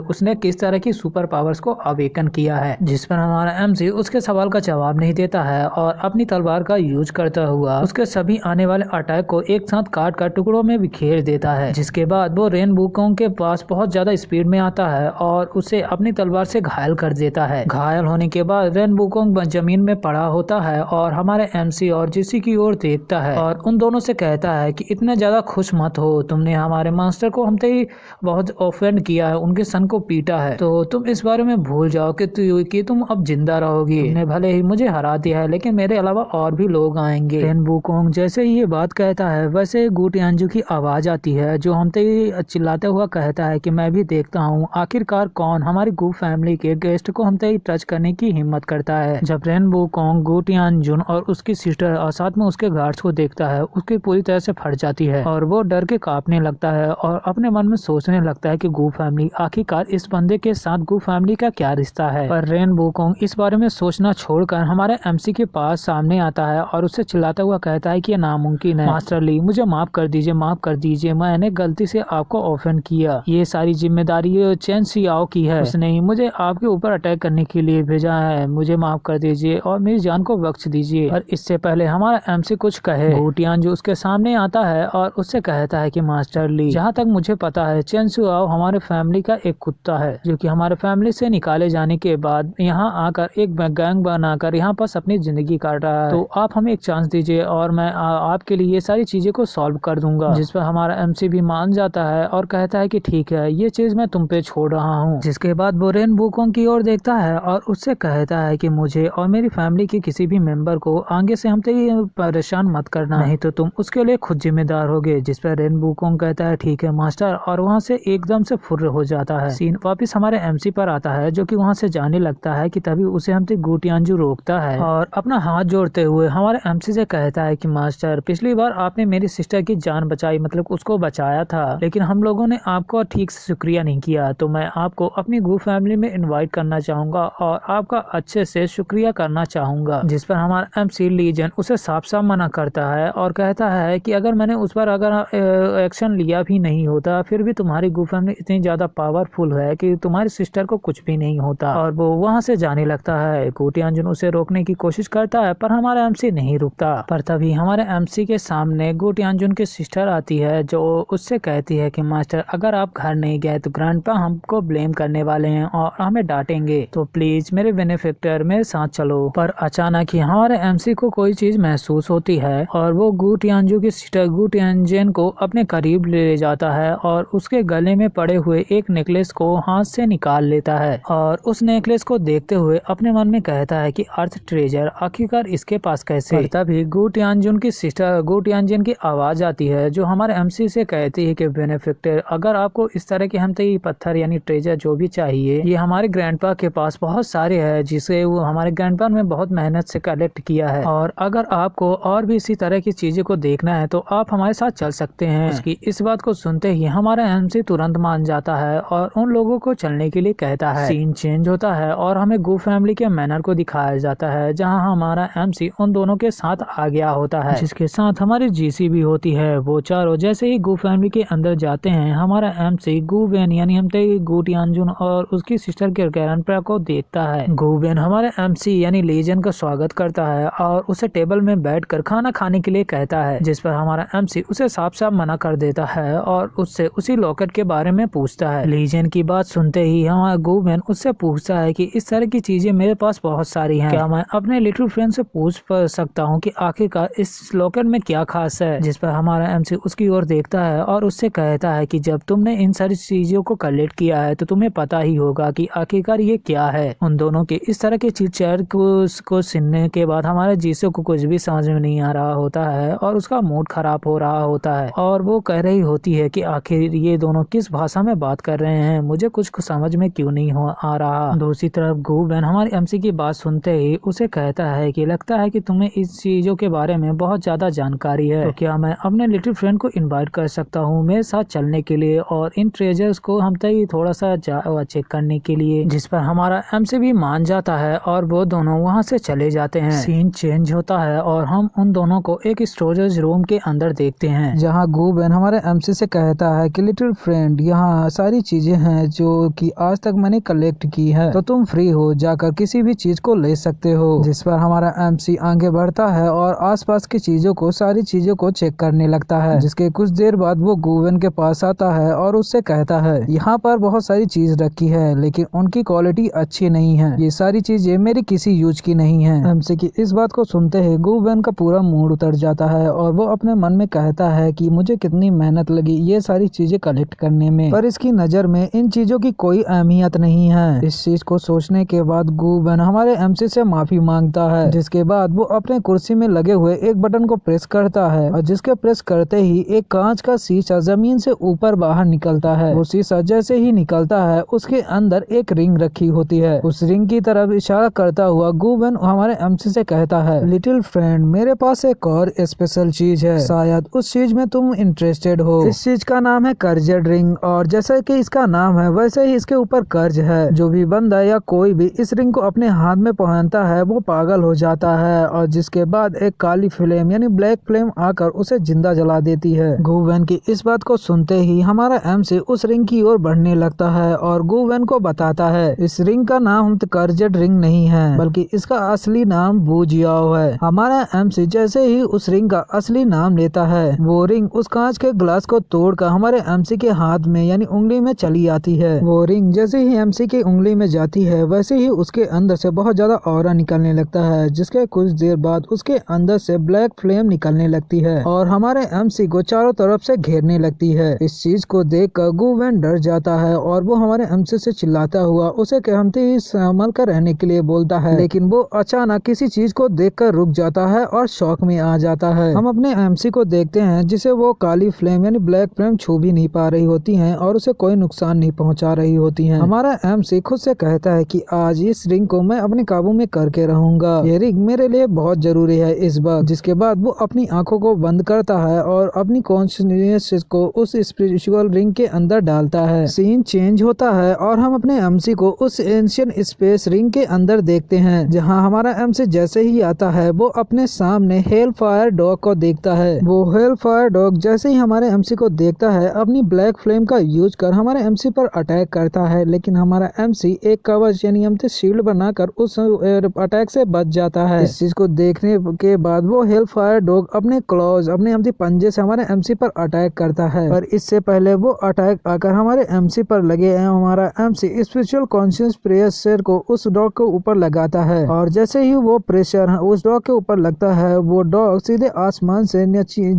उसने किस तरह की सुपर पावर्स को अवेकन किया है। जिस पर हमारा एमसी उसके सवाल का जवाब नहीं देता है और अपनी तलवार का यूज करता हुआ उसके सभी आने वाले अटैक को एक साथ काट कर टुकड़ों में बिखेर देता है। जिसके बाद वो रेन वुकोंग के पास बहुत ज्यादा स्पीड में आता है और उसे अपनी तलवार से घायल कर देता है। घायल होने के बाद रेन वुकोंग जमीन में पड़ा होता है और हमारे एमसी और जीसी की ओर देखता है और उन दोनों से कहता है कि इतना ज्यादा खुश मत हो, तुमने हमारे मास्टर को हमसे ही बहुत ऑफेंड किया है, उनके सन को पीटा है, तो तुम इस बारे में भूल जाओ कि तुम अब जिंदा रहोगी। तुमने भले ही मुझे हरा दिया है लेकिन मेरे अलावा और भी लोग आएंगे। रेन वुकोंग जैसे ही ये बात कहता है वैसे गु टियानजू की आवाज आती है जो हमसे चिल्लाते हुआ कहता है कि मैं भी देखता हूँ आखिरकार कौन हमारी गु फैमिली के गेस्ट को हमसे टच करने की हिम्मत करता है। जब रेन वुकोंग गु टियानजुन और उसकी सिस्टर और साथ में उसके गार्ड्स को देखता है उसकी पूरी तरह से फट जाती है और वो डर के कांपने लगता है और अपने मन में सोचने लगता है कि गु फैमिली आखिरकार इस बंदे के साथ गु फैमिली का क्या क्या रिश्ता है। पर रेन वुकोंग इस बारे में सोचना छोड़कर हमारे एमसी के पास सामने आता है और उससे चिल्लाता हुआ कहता है कि ये नामुमकिन है। मास्टर ली, मुझे माफ कर दीजिए, माफ कर दीजिए, मैंने गलती से आपको ऑफेंड किया। ये सारी जिम्मेदारी चेन सियाओ की है, उसने ही मुझे आपके ऊपर अटैक करने के लिए भेजा है। मुझे माफ कर दीजिए और मेरी जान को बख्श दीजिए। और इससे पहले हमारा एमसी कुछ कहे, गू टियानजू उसके सामने आता है और उससे कहता है कि मास्टर ली, जहाँ तक मुझे पता है चेन सियाओ हमारे फैमिली का एक कुत्ता है जो कि हमारे फैमिली से निकाले जाने के बाद यहाँ आकर एक गैंग बनाकर यहाँ पर अपनी जिंदगी काट रहा है। तो आप हमें एक चांस दीजिए और मैं आपके लिए ये सारी चीजें को सॉल्व कर दूंगा। जिस पर हमारा एमसी भी मान जाता है और कहता है कि ठीक है, ये चीज मैं तुम पे छोड़ रहा हूँ। जिसके बाद वो रेन वुकोंग की ओर देखता है और उससे कहता है कि मुझे और मेरी फैमिली के किसी भी मेंबर को आगे से हमसे परेशान मत करना, नहीं तो तुम उसके लिए खुद जिम्मेदार होगे। जिस पर रेन वुकोंग कहता है ठीक है मास्टर, और वहाँ से एकदम से फुर्र हो जाता है। सीन वापिस हमारे एमसी पर आता है जो कि वहाँ से जाने लगता है कि तभी उसे हमसे गू टियानजू रोकता है और अपना हाथ जोड़ते हुए हमारे एमसी से कहता है कि मास्टर, पिछली बार आपने मेरी सिस्टर की जान बचाई, मतलब उसको बचाया था, लेकिन हम लोगों ने आपको ठीक से शुक्रिया नहीं किया। तो मैं आपको अपनी गू फैमिली में इनवाइट करना चाहूंगा और आपका अच्छे से शुक्रिया करना चाहूंगा। जिस पर हमारा एमसी लीजन उसे साफ साफ मना करता है और कहता है कि अगर मैंने उस पर अगर एक्शन लिया भी नहीं होता, फिर भी तुम्हारी गू फैमिली इतनी ज्यादा पावरफुल है कि तुम्हारी सिस्टर को कुछ भी नहीं होता। और वो वहाँ से जाने लगता है। गू टियानजू उसे रोकने की कोशिश करता है पर हमारा एमसी नहीं रुकता। पर तभी हमारे एमसी के सामने गू टियानजू की सिस्टर आती है जो उससे कहती है कि मास्टर, अगर आप घर नहीं गए तो ग्रैंडपा हमको ब्लेम करने वाले हैं और हमें डांटेंगे, तो प्लीज मेरे बेनिफिक्टर मेरे साथ चलो। पर अचानक ही हमारे एमसी को कोई चीज महसूस होती है और वो गू टियानजू की सिस्टर गू टियानजेन को अपने करीब ले जाता है और उसके गले में पड़े हुए एक नेकलेस को हाथ से निकाल लेता है और उस नेकलेस को देखते हुए अपने मन में कहता है कि अर्थ ट्रेजर आखिरकार इसके पास कैसे। तभी गू टियानजू की सिस्टर गू टियानजेन की आवाज आती है जो हमारे एमसी से कहती है कि बेनिफिक्टर, अगर आपको इस तरह के हमसे पत्थर यानी ट्रेजर जो भी चाहिए, ये हमारे ग्रैंडपा के पास बहुत सारे हैं जिसे वो हमारे ग्रैंडपा ने बहुत मेहनत से कलेक्ट किया है, और अगर आपको और भी इसी तरह की चीजें को देखना है तो आप हमारे साथ चल सकते हैं। उसकी इस बात को सुनते ही हमारा एमसी तुरंत मान जाता है और उन लोगों को चलने के लिए कहता है। सीन चेंज होता है और हमें गू फैमिली के मैनर को दिखाया जाता है जहां हमारा एमसी उन दोनों के साथ आ गया होता है, जिसके साथ हमारी जीसी भी होती है। वो चारों जैसे ही गू फैमिली के अंदर जाते हैं, हमारा एमसी गू वेन यानी हमसे गू टियानजू और उसकी सिस्टर के ग्रैंडपा को देखता है। गू वेन हमारे एमसी यानी लीजन का स्वागत करता है और उसे टेबल में बैठकर खाना खाने के लिए कहता है, जिस पर हमारा एमसी उसे साफ साफ मना कर देता है और उससे उसी लॉकेट के बारे में पूछता है। लीजन की बात सुनते ही हमारा गू वेन उससे पूछता है कि इस तरह की चीजें मेरे पास बहुत सारी हैं, क्या मैं अपने लिटिल फ्रेंड से पूछ सकता हूँ कि आखिरकार इस लॉकेट में क्या खास है। जिस पर हमारा एमसी उसकी ओर देखता है और उससे कहता है कि जब तुमने इन सारी चीजों को कलेक्ट किया है तो तुम्हें पता ही होगा कि आखिरकार ये क्या है। उन दोनों के इस तरह के चिट-चैट को सुनने के बाद हमारे जीसू को कुछ भी समझ में नहीं आ रहा होता है और उसका मूड खराब हो रहा होता है और वो कह रही होती है कि आखिर ये दोनों किस भाषा में बात कर रहे हैं, मुझे कुछ समझ में क्यों नहीं आ रहा। दूसरी तरफ गू वेन हमारी एमसी की बात सुनते ही उसे कहता है कि लगता है कि तुम्हें इस चीजों के बारे में बहुत ज्यादा जानकारी है, तो क्या मैं अपने लिटिल फ्रेंड को इनवाइट कर सकता हूँ मेरे साथ चलने के लिए और इन ट्रेजर्स को हम तक थोड़ा सा चेक करने के लिए। जिस पर हमारा एमसी भी मान जाता है और वो दोनों वहाँ से चले जाते हैं। सीन चेंज होता है और हम उन दोनों को एक स्टोरेज रूम के अंदर देखते हैं जहाँ गू वेन हमारे एमसी से कहता है कि लिटिल फ्रेंड, यहाँ सारी चीजें हैं जो कि आज तक मैंने कलेक्ट की है, तो तुम फ्री हो जाकर किसी भी चीज को ले सकते हो। जिस पर हमारा एमसी आगे बढ़ता है और आसपास की चीजों को सारी चीजों को चेक करने लगता है। जिसके कुछ देर बाद वो गू वेन के पास आता है और उससे कहता है, यहाँ पर बहुत सारी चीज रखी है लेकिन उनकी क्वालिटी अच्छी नहीं है, ये सारी चीजें मेरी किसी यूज की नहीं है। एमसी की इस बात को सुनते ही गू वेन का पूरा मूड उतर जाता है और वो अपने मन में कहता है कि मुझे कितनी मेहनत लगी ये सारी चीजें कलेक्ट करने में, पर इसकी नजर में इन चीजों की कोई अहमियत नहीं है। इस चीज को सोचने के बाद गू वेन हमारे एमसी से माफी मांगता है, जिसके बाद वो अपने कुर्सी में लगे हुए एक बटन को प्रेस करता है और जिसके प्रेस करते ही एक कांच का शीशा जमीन से ऊपर बाहर निकलता है। वो शीशा जैसे ही निकलता है उसके अंदर एक रिंग रखी होती है। उस रिंग की तरफ इशारा करता हुआ गू वेन हमारे एमसी से कहता है, लिटिल फ्रेंड, मेरे पास एक और स्पेशल चीज है, शायद उस चीज में तुम इंटरेस्टेड हो। इस चीज का नाम है कर्जेड रिंग और जैसे कि इसका नाम है वैसे ही इसके ऊपर कर्ज है जो भी बंदा या कोई भी इस रिंग को अपने हाथ में पहनता है वो पागल हो जाता है और जिसके बाद एक काली फ्लेम यानी ब्लैक फ्लेम आकर उसे जिंदा जला देती है। गुवेन की इस बात को सुनते ही हमारा एमसी उस रिंग की ओर बढ़ने लगता है और गुवेन को बताता है इस रिंग का नाम कर्जेड रिंग नहीं है बल्कि इसका असली नाम बू जियाओ है। हमारा एमसी जैसे ही उस रिंग का असली नाम लेता है वो रिंग उस कांच के ग्लास को तोड़कर हमारे एमसी के हाथ में यानी उंगली में चली आती है। वो रिंग जैसे ही एमसी की उंगली में जाती है वैसे ही उसके अंदर से बहुत ज्यादा ऑरा निकलने लगता है जिसके कुछ देर बाद उसके अंदर से ब्लैक फ्लेम निकलने लगती है और हमारे एमसी को चारों तरफ से घेरने लगती है। इस चीज को देखकर गुवेन डर जाता है और वो हमारे एमसी से चिल्लाता हुआ उसे कहते ही संभल कर रहने के लिए बोलता है, लेकिन वो अचानक किसी चीज को देखकर रुक जाता है और शॉक में आ जाता है। हम अपने एमसी को देखते हैं जिसे वो काली फ्लेम यानी ब्लैक फ्लेम छू भी नहीं पा रही होती हैं और उसे कोई नुकसान नहीं पहुंचा रही होती हैं। हमारा एमसी खुद से कहता है कि आज इस रिंग को मैं अपने काबू में करके रहूंगा, ये रिंग मेरे लिए बहुत जरूरी है इस बार। जिसके बाद वो अपनी आंखों को बंद करता है और अपनी कॉन्शियसनेस को उस स्पिरिचुअल रिंग के अंदर डालता है। सीन चेंज होता है और हम अपने एमसी को उस एंशिएंट स्पेस रिंग के अंदर देखते हैं जहां हमारा एमसी जैसे ही आता है वो अपने सामने हेल फायर डॉग को देखता है। वो हेल फायर डॉग जैसे ही हमारे एमसी को देखता है अपनी ब्लैक फ्लेम का यूज कर हमारे एमसी पर अटैक करता है, लेकिन हमारा एमसी एक कवच यानी एमसी शील्ड बनाकर उस अटैक से बच जाता है। इस चीज को देखने के बाद वो हेल फायर डॉग अपने क्लॉज अपने एमसी पंजे से हमारे एमसी पर अटैक करता है, पर इससे पहले वो अटैक आकर हमारे एमसी पर लगे हमारा एमसी स्पिरिचुअल कॉन्शियस प्रेशर को उस डॉग के ऊपर लगाता है और जैसे ही वो प्रेशर उस डॉग के ऊपर लगता है वो डॉग सीधे आसमान से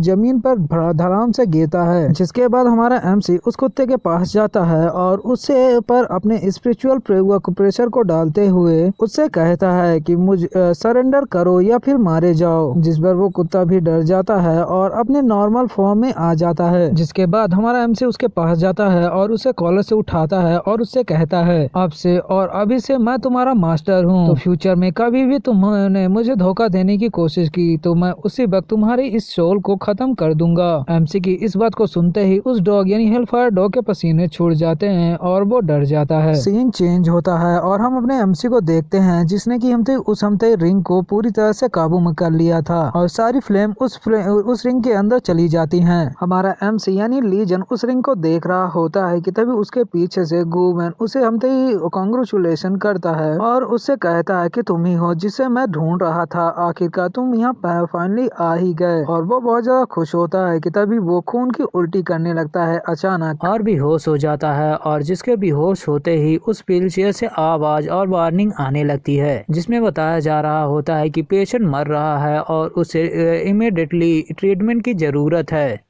जमीन पर धड़ाम से गिरता है। जिसके बाद हमारा एमसी उस कुत्ते के पास जाता है और उससे पर अपने स्पिरिचुअल प्रेशर को डालते हुए उससे कहता है कि मुझे सरेंडर करो या फिर मारे जाओ, जिस पर वो कुत्ता भी डर जाता है और अपने नॉर्मल फॉर्म में आ जाता है। जिसके बाद हमारा एमसी उसके पास जाता है और उसे कॉलर से उठाता है और उससे कहता है अब से और अभी से मैं तुम्हारा मास्टर हूँ, तो फ्यूचर में कभी भी तुमने मुझे धोखा देने की कोशिश की तो मैं उसी वक्त तुम्हारी इस सोल को खत्म कर दूंगा। एमसी की इस बात को सुनते ही उस डॉग यानी हेलफायर डॉग के पसीने छूट जाते हैं और वो डर जाता है। सीन चेंज होता है और हम अपने एमसी को देखते हैं जिसने की हमते रिंग को पूरी तरह से काबू में कर लिया था और सारी फ्लेम उस रिंग के अंदर चली जाती हैं। हमारा एमसी यानी लीजन उस रिंग को देख रहा होता है कि तभी उसके पीछे से गुवेन उसे हमते ही कांग्रेचुलेशन करता है और उससे कहता है कि तुम ही हो जिसे मैं ढूंढ रहा था, आखिरकार तुम यहाँ फाइनली आ ही गए। और वो बहुत ज्यादा खुश होता है कि तभी वो खून की उल्टी करने लगता है अचानक और बेहोश हो जाता है और जिसके बेहोश होते ही उस व्हीलचेयर से आवाज और वार्निंग आने लगती है जिसमें बताया जा रहा होता है कि पेशेंट मर रहा है और उसे इमीडिएटली ट्रीटमेंट की जरूरत है।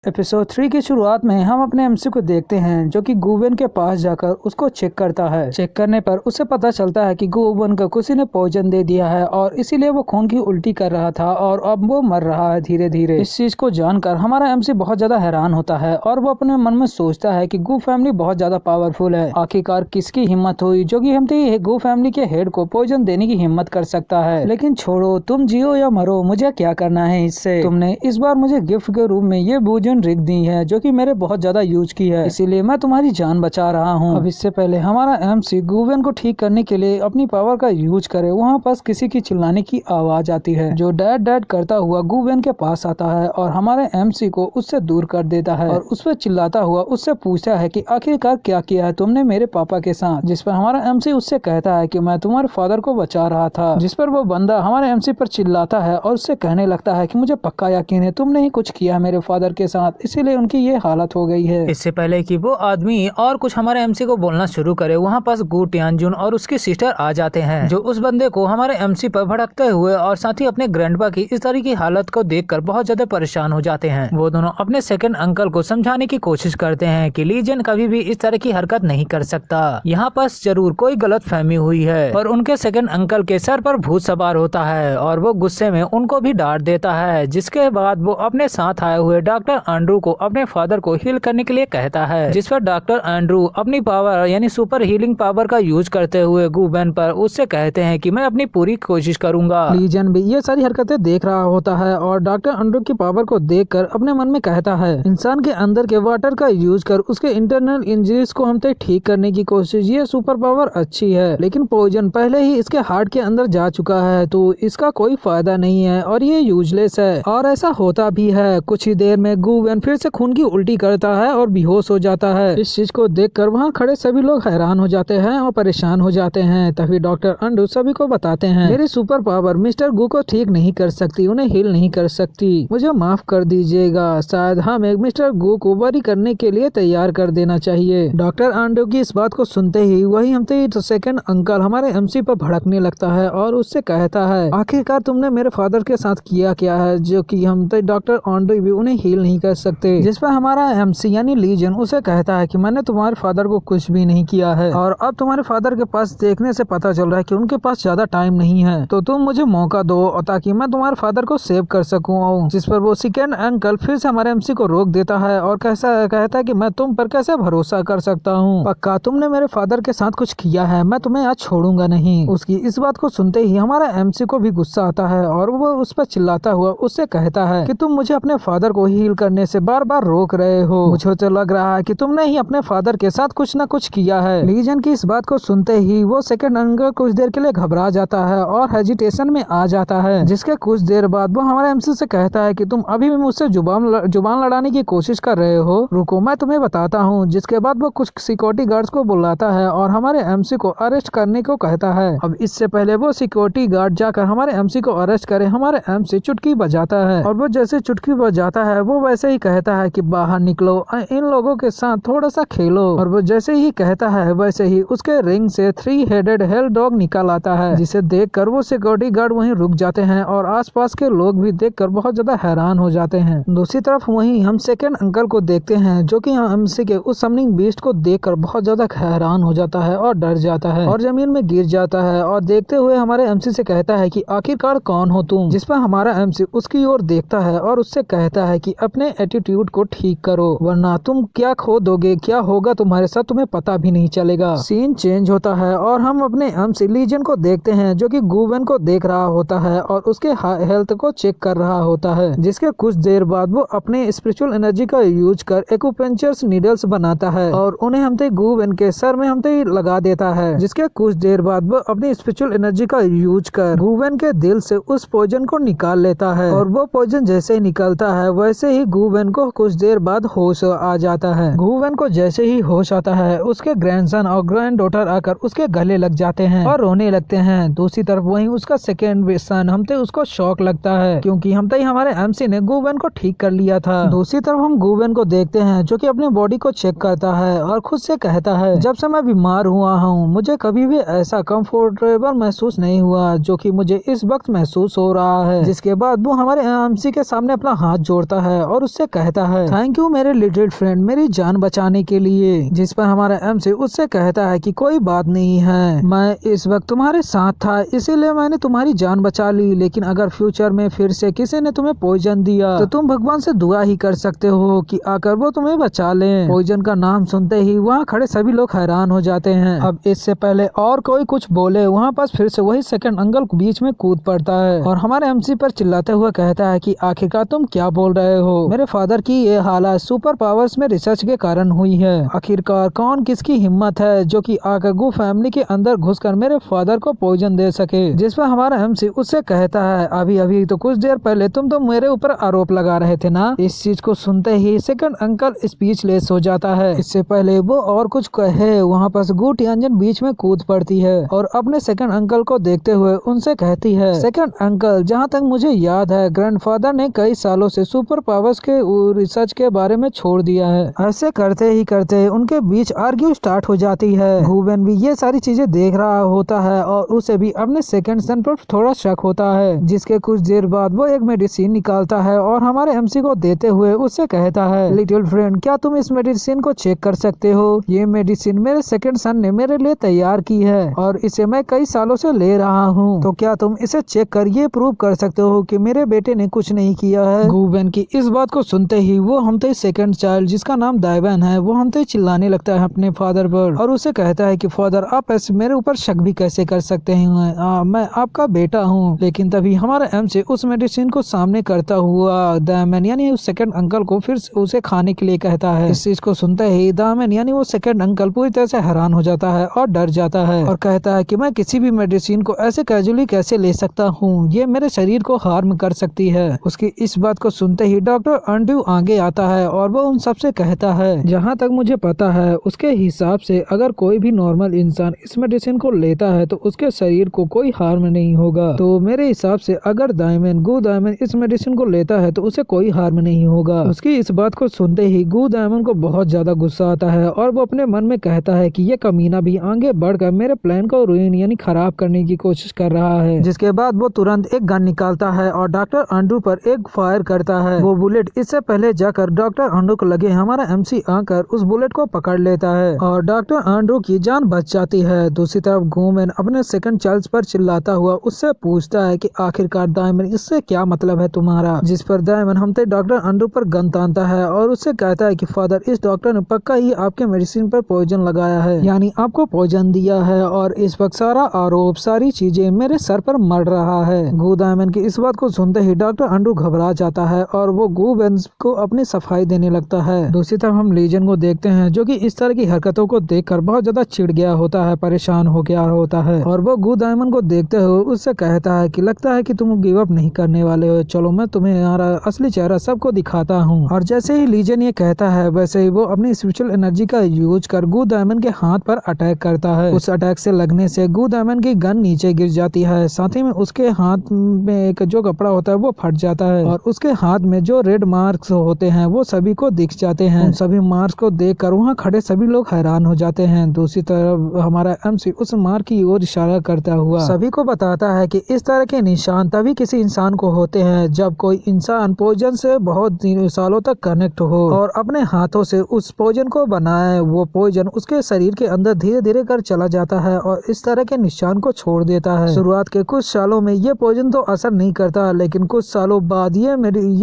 एपिसोड 3 की शुरुआत में हम अपने एमसी को देखते हैं जो कि गुवेन के पास जाकर उसको चेक करता है। चेक करने पर उसे पता चलता है कि गुवेन को किसी ने पॉइजन दे दिया है और इसीलिए वो खून की उल्टी कर रहा था और अब वो मर रहा है धीरे धीरे। इस चीज को जानकर हमारा एमसी बहुत ज्यादा हैरान होता है और वो अपने मन में सोचता है कि गू फैमिली बहुत ज्यादा पावरफुल है, आखिरकार किसकी हिम्मत हुई जो कि हम गू फैमिली के हेड को पॉइजन देने की हिम्मत कर सकता है। लेकिन छोड़ो, तुम जियो या मरो, मुझे क्या करना है इससे। तुमने इस बार मुझे गिफ्ट के रूप में ये भोजन रिग दी है जो कि मेरे बहुत ज्यादा यूज की है, इसीलिए मैं तुम्हारी जान बचा रहा हूँ। अब इससे पहले हमारा एमसी गुवेन को ठीक करने के लिए अपनी पावर का यूज करे वहाँ पास किसी की चिल्लाने की आवाज आती है जो डैड डैड करता हुआ गुवेन के पास आता है और हमारे एमसी को उससे दूर कर देता है और उस पर चिल्लाता हुआ उससे पूछता है कि आखिरकार क्या किया है तुमने मेरे पापा के साथ। जिस पर हमारा एमसी उससे कहता है कि मैं तुम्हारे फादर को बचा रहा था। जिस पर वो बंदा हमारे एमसी पर चिल्लाता है और उससे कहने लगता है कि मुझे पक्का यकीन है तुमने ही कुछ किया मेरे फादर के साथ, इसीलिए उनकी ये हालत हो गई है। इससे पहले कि वो आदमी और कुछ हमारे एमसी को बोलना शुरू करे वहाँ पास गू टियानजुन और उसकी सिस्टर आ जाते हैं जो उस बंदे को हमारे एमसी पर भड़कते हुए और साथ ही अपने ग्रैंडपा की इस तरह की हालत को देखकर बहुत ज्यादा परेशान हो जाते हैं। वो दोनों अपने सेकंड अंकल को समझाने की कोशिश करते हैं कि लीजन कभी भी इस तरह की हरकत नहीं कर सकता, यहाँ पास जरूर कोई गलत फहमी हुई है। पर उनके सेकंड अंकल के सर पर भूत सवार होता है और वो गुस्से में उनको भी डांट देता है। जिसके बाद वो अपने साथ आए हुए डॉक्टर एंड्रू को अपने फादर को हील करने के लिए कहता है, जिस पर डॉक्टर एंड्रू अपनी पावर यानी सुपर हीलिंग पावर का यूज करते हुए गूबेन पर उससे कहते हैं कि मैं अपनी पूरी कोशिश करूंगा। लीजन भी ये सारी हरकतें देख रहा होता है और डॉक्टर एंड्रू की पावर को देखकर अपने मन में कहता है, इंसान के अंदर के वाटर का यूज कर उसके इंटरनल इंजरीज को हम तक ठीक करने की कोशिश, ये सुपर पावर अच्छी है, लेकिन पॉइजन पहले ही इसके हार्ट के अंदर जा चुका है तो इसका कोई फायदा नहीं है और ये यूजलेस है। और ऐसा होता भी है। कुछ ही देर में गूवेन फिर से खून की उल्टी करता है और बेहोश हो जाता है। इस चीज को देखकर वहाँ खड़े सभी लोग हैरान हो जाते हैं और परेशान हो जाते हैं। तभी डॉक्टर एंड्रू सभी को बताते हैं, मेरी सुपर पावर मिस्टर गू को ठीक नहीं कर सकती, उन्हें हील नहीं कर सकती, मुझे माफ कर दीजिएगा। शायद हमें मिस्टर गू को बरी करने के लिए तैयार कर देना चाहिए। डॉक्टर एंड्रू की इस बात को सुनते ही वही हम सेकंड अंकल हमारे एमसी पर भड़कने लगता है और उससे कहता है, आखिरकार तुमने मेरे फादर के साथ किया क्या है जो कि हम डॉक्टर एंड्रू भी उन्हें हील नहीं कर सकते। जिस पर हमारा एमसी यानी लीजन उसे कहता है कि मैंने तुम्हारे फादर को कुछ भी नहीं किया है और अब तुम्हारे फादर के पास देखने से पता चल रहा है कि उनके पास ज्यादा टाइम नहीं है, तो तुम मुझे मौका दो और ताकि मैं तुम्हारे फादर को सेव कर सकूं। जिस पर वो सेकंड अंकल फिर से हमारे एमसी को रोक देता है और कहता है कि मैं तुम पर कैसे भरोसा कर सकता हूँ, पक्का तुमने मेरे फादर के साथ कुछ किया है, मैं तुम्हें आज छोड़ूंगा नहीं। उसकी इस बात को सुनते ही हमारा एमसी को भी गुस्सा आता है और वो उस पर चिल्लाता हुआ उससे कहता है कि तुम मुझे अपने फादर को हील करने से बार बार रोक रहे हो, मुझे तो लग रहा है कि तुमने ही अपने फादर के साथ कुछ न कुछ किया है। लीजन की इस बात को सुनते ही वो सेकंड अंकल कुछ देर के लिए घबरा जाता है और हेजिटेशन में आ जाता है। जिसके कुछ देर बाद वो हमारे एमसी से कहता है कि तुम अभी भी मुझसे जुबान लड़ाने की कोशिश कर रहे हो, रुको मैं तुम्हें बताता हूँ। जिसके बाद वो कुछ सिक्योरिटी गार्ड्स को बुलाता है और हमारे एमसी को अरेस्ट करने को कहता है। अब इससे पहले वो सिक्योरिटी गार्ड जाकर हमारे एमसी को अरेस्ट करे, हमारे एमसी चुटकी बजाता है और वो जैसे चुटकी बजाता है वो वैसे ही कहता है कि बाहर निकलो, इन लोगों के साथ थोड़ा सा खेलो। और वो जैसे ही कहता है वैसे ही उसके रिंग से 3 हेडेड हेल डॉग निकल आता है, जिसे देखकर वो सिक्योरिटी गार्ड वहीं रुक जाते हैं और आसपास के लोग भी देखकर बहुत ज्यादा हैरान हो जाते हैं। दूसरी तरफ वहीं हम सेकंड अंकल को देखते हैं जो कि एमसी के उस समनिंग बीस्ट को देखकर बहुत ज्यादा हैरान हो जाता है और डर जाता है और जमीन में गिर जाता है और देखते हुए हमारे एमसी से कहता है कि आखिरकार कौन हो तुम। जिस पर हमारा एमसी उसकी ओर देखता है और उससे कहता है कि अपने एटीट्यूड को ठीक करो वरना तुम क्या खो दोगे, क्या होगा तुम्हारे साथ तुम्हें पता भी नहीं चलेगा। सीन चेंज होता है और हम अपने एमसी लीजन को देखते हैं जो कि गूवेन को देख रहा होता है और उसके हेल्थ को चेक कर रहा होता है। जिसके कुछ देर बाद वो अपने स्पिरिचुअल एनर्जी का यूज कर एक्यूपेंचर्स नीडल्स बनाता है और उन्हें हमते गूवेन के सर में हमते लगा देता है। जिसके कुछ देर बाद वो अपनी स्पिरिचुअल एनर्जी का यूज कर गूवेन के दिल से उस पॉइजन को निकाल लेता है और वो पॉइजन जैसे ही निकलता है वैसे ही गूवेन को कुछ देर बाद होश आ जाता है। गूवेन को जैसे ही होश आता है उसके ग्रैंडसन और ग्रैंड डॉटर आकर उसके गले लग जाते हैं और रोने लगते हैं। दूसरी तरफ वहीं उसका सेकेंड सन हमते उसको शॉक लगता है क्योंकि हमते हमारे एमसी ने गूवेन को ठीक कर लिया था। दूसरी तरफ हम गूवेन को देखते हैं जो कि अपनी बॉडी को चेक करता है और खुद से कहता है, जब से मैं बीमार हुआ हूँ मुझे कभी भी ऐसा कंफर्टेबल महसूस नहीं हुआ जो कि मुझे इस वक्त महसूस हो रहा है। जिसके बाद वो हमारे एमसी के सामने अपना हाथ जोड़ता है और उससे कहता है, थैंक यू मेरे लिटिल फ्रेंड, मेरी जान बचाने के लिए। जिस पर हमारा एमसी उससे कहता है कि कोई बात नहीं है, मैं इस वक्त तुम्हारे साथ था इसीलिए मैंने तुम्हारी जान बचा ली, लेकिन अगर फ्यूचर में फिर से किसी ने तुम्हें पॉइजन दिया तो तुम भगवान से दुआ ही कर सकते हो कि आकर वो तुम्हें बचा ले। पॉइजन का नाम सुनते ही वहाँ खड़े सभी लोग हैरान हो जाते हैं। अब इससे पहले और कोई कुछ बोले वहाँ पास फिर से वही सेकंड अंकल बीच में कूद पड़ता है और हमारे एमसी पर चिल्लाते हुए कहता है कि आखिरकार तुम क्या बोल रहे हो, मेरे फादर की ये हालत सुपर पावर्स में रिसर्च के कारण हुई है। आखिरकार कौन किसकी हिम्मत है जो कि आकर गू फैमिली के अंदर घुसकर मेरे फादर को पॉइजन दे सके। जिस पर हमारा एमसी उससे कहता है, अभी अभी तो कुछ देर पहले तुम तो मेरे ऊपर आरोप लगा रहे थे ना। इस चीज को सुनते ही सेकंड अंकल स्पीचलेस हो जाता है। इससे पहले वो और कुछ कहे वहाँ पर गू टियानजन बीच में कूद पड़ती है और अपने सेकंड अंकल को देखते हुए उनसे कहती है, सेकंड अंकल जहाँ तक मुझे याद है ग्रैंडफादर ने कई सालों से सुपर पावर्स के रिसर्च के बारे में छोड़ दिया है। ऐसे करते ही करते उनके बीच आर्ग्यू स्टार्ट हो जाती है। गूवेन भी ये सारी चीजें देख रहा होता है और उसे भी अपने सेकंड सन पर थोड़ा शक होता है। जिसके कुछ देर बाद वो एक मेडिसिन निकालता है और हमारे एमसी को देते हुए उससे कहता है, लिटिल फ्रेंड क्या तुम इस मेडिसिन को चेक कर सकते हो, ये मेडिसिन मेरे सेकंड सन ने मेरे लिए तैयार की है और इसे मैं कई सालों से ले रहा हूँ, तो क्या तुम इसे चेक कर ये प्रूव कर सकते हो कि मेरे बेटे ने कुछ नहीं किया है। गूवेन की इस बात को सुनते ही वो हमते सेकंड चाइल्ड जिसका नाम दाइवन है वो हमते चिल्लाने लगता है अपने फादर पर और उसे कहता है कि फादर आप ऐसे मेरे ऊपर शक भी कैसे कर सकते हैं, मैं आपका बेटा हूँ। लेकिन तभी हमारा एमसी उस मेडिसिन को सामने करता हुआ दाइवन यानी उस सेकंड अंकल को फिर उसे खाने के लिए कहता है। इस चीज को सुनते ही दाइवन यानी वो सेकंड अंकल पूरी तरह से हैरान हो जाता है और डर जाता है और कहता है कि मैं किसी भी मेडिसिन को ऐसे कैजुअली कैसे ले सकता हूँ, ये मेरे शरीर को हार्म कर सकती है। उसकी इस बात को सुनते ही डॉक्टर एंड्रयू आगे आता है और वो उन सबसे कहता है जहाँ तक मुझे पता है उसके हिसाब से अगर कोई भी नॉर्मल इंसान इस मेडिसिन को लेता है तो उसके शरीर को कोई हार्म नहीं होगा। तो मेरे हिसाब से अगर दाइमन इस मेडिसिन को लेता है तो उसे कोई हार्म नहीं होगा। उसकी इस बात को सुनते ही दाइमन को बहुत ज्यादा गुस्सा आता है और वो अपने मन में कहता है कि ये कमीना भी आगे बढ़कर मेरे प्लान को रुइन यानी खराब करने की कोशिश कर रहा है। जिसके बाद वो तुरंत एक गन निकालता है और डॉक्टर एंड्रयू पर एक फायर करता है। वो बुलेट इससे पहले जाकर डॉक्टर एंड्रयू को लगे हमारा एमसी आकर उस बुलेट को पकड़ लेता है और डॉक्टर एंड्रयू की जान बच जाती है। दूसरी तरफ गूमैन अपने सेकंड चार्ल्स पर चिल्लाता हुआ उससे पूछता है कि आखिरकार दाइमन इससे क्या मतलब है तुम्हारा। जिस पर दाइमन हमते डॉक्टर एंड्रयू पर गन तानता है और उससे कहता है कि फादर इस डॉक्टर ने पक्का ही आपके मेडिसिन पर पॉइजन लगाया है यानी आपको पॉइजन दिया है और इस वक्त सारा आरोप सारी चीजें मेरे सर पर मर रहा है। दाइमन की इस बात को सुनते ही डॉक्टर एंड्रयू घबरा जाता है और वो गूबैन को अपनी सफाई देने लगता है। दूसरी तरफ हम लीजन को देखते हैं जो कि इस तरह की हरकतों को देखकर बहुत ज्यादा चिढ़ गया होता है, परेशान हो गया होता है और वो दाइमन को देखते हुए उससे कहता है कि लगता है कि तुम गिव अप नहीं करने वाले हो, चलो मैं तुम्हें हमारा असली चेहरा सबको दिखाता हूँ। और जैसे ही लीजन ये कहता है वैसे ही वो अपनी स्पिरिचुअल एनर्जी का यूज कर दाइमन के हाथ पर अटैक करता है। उस अटैक से लगने से दाइमन की गन नीचे गिर जाती है, साथ ही में उसके हाथ में एक जो कपड़ा होता है वो फट जाता है और उसके हाथ में जो रेड मार्क्स होते हैं वो सभी को दिख जाते हैं। सभी मार्क्स को देखकर वहाँ खड़े सभी लोग हैरान हो जाते हैं। दूसरी तरफ हमारा एमसी उस मार्क की ओर इशारा करता हुआ सभी को बताता है कि इस तरह के निशान तभी किसी इंसान को होते हैं जब कोई इंसान पॉइजन से बहुत सालों तक कनेक्ट हो और अपने हाथों से उस पॉइजन को बनाए। वो पॉइजन उसके शरीर के अंदर धीरे धीरे कर चला जाता है और इस तरह के निशान को छोड़ देता है। शुरुआत के कुछ सालों में ये पॉइजन तो असर नहीं करता लेकिन कुछ सालों बाद ये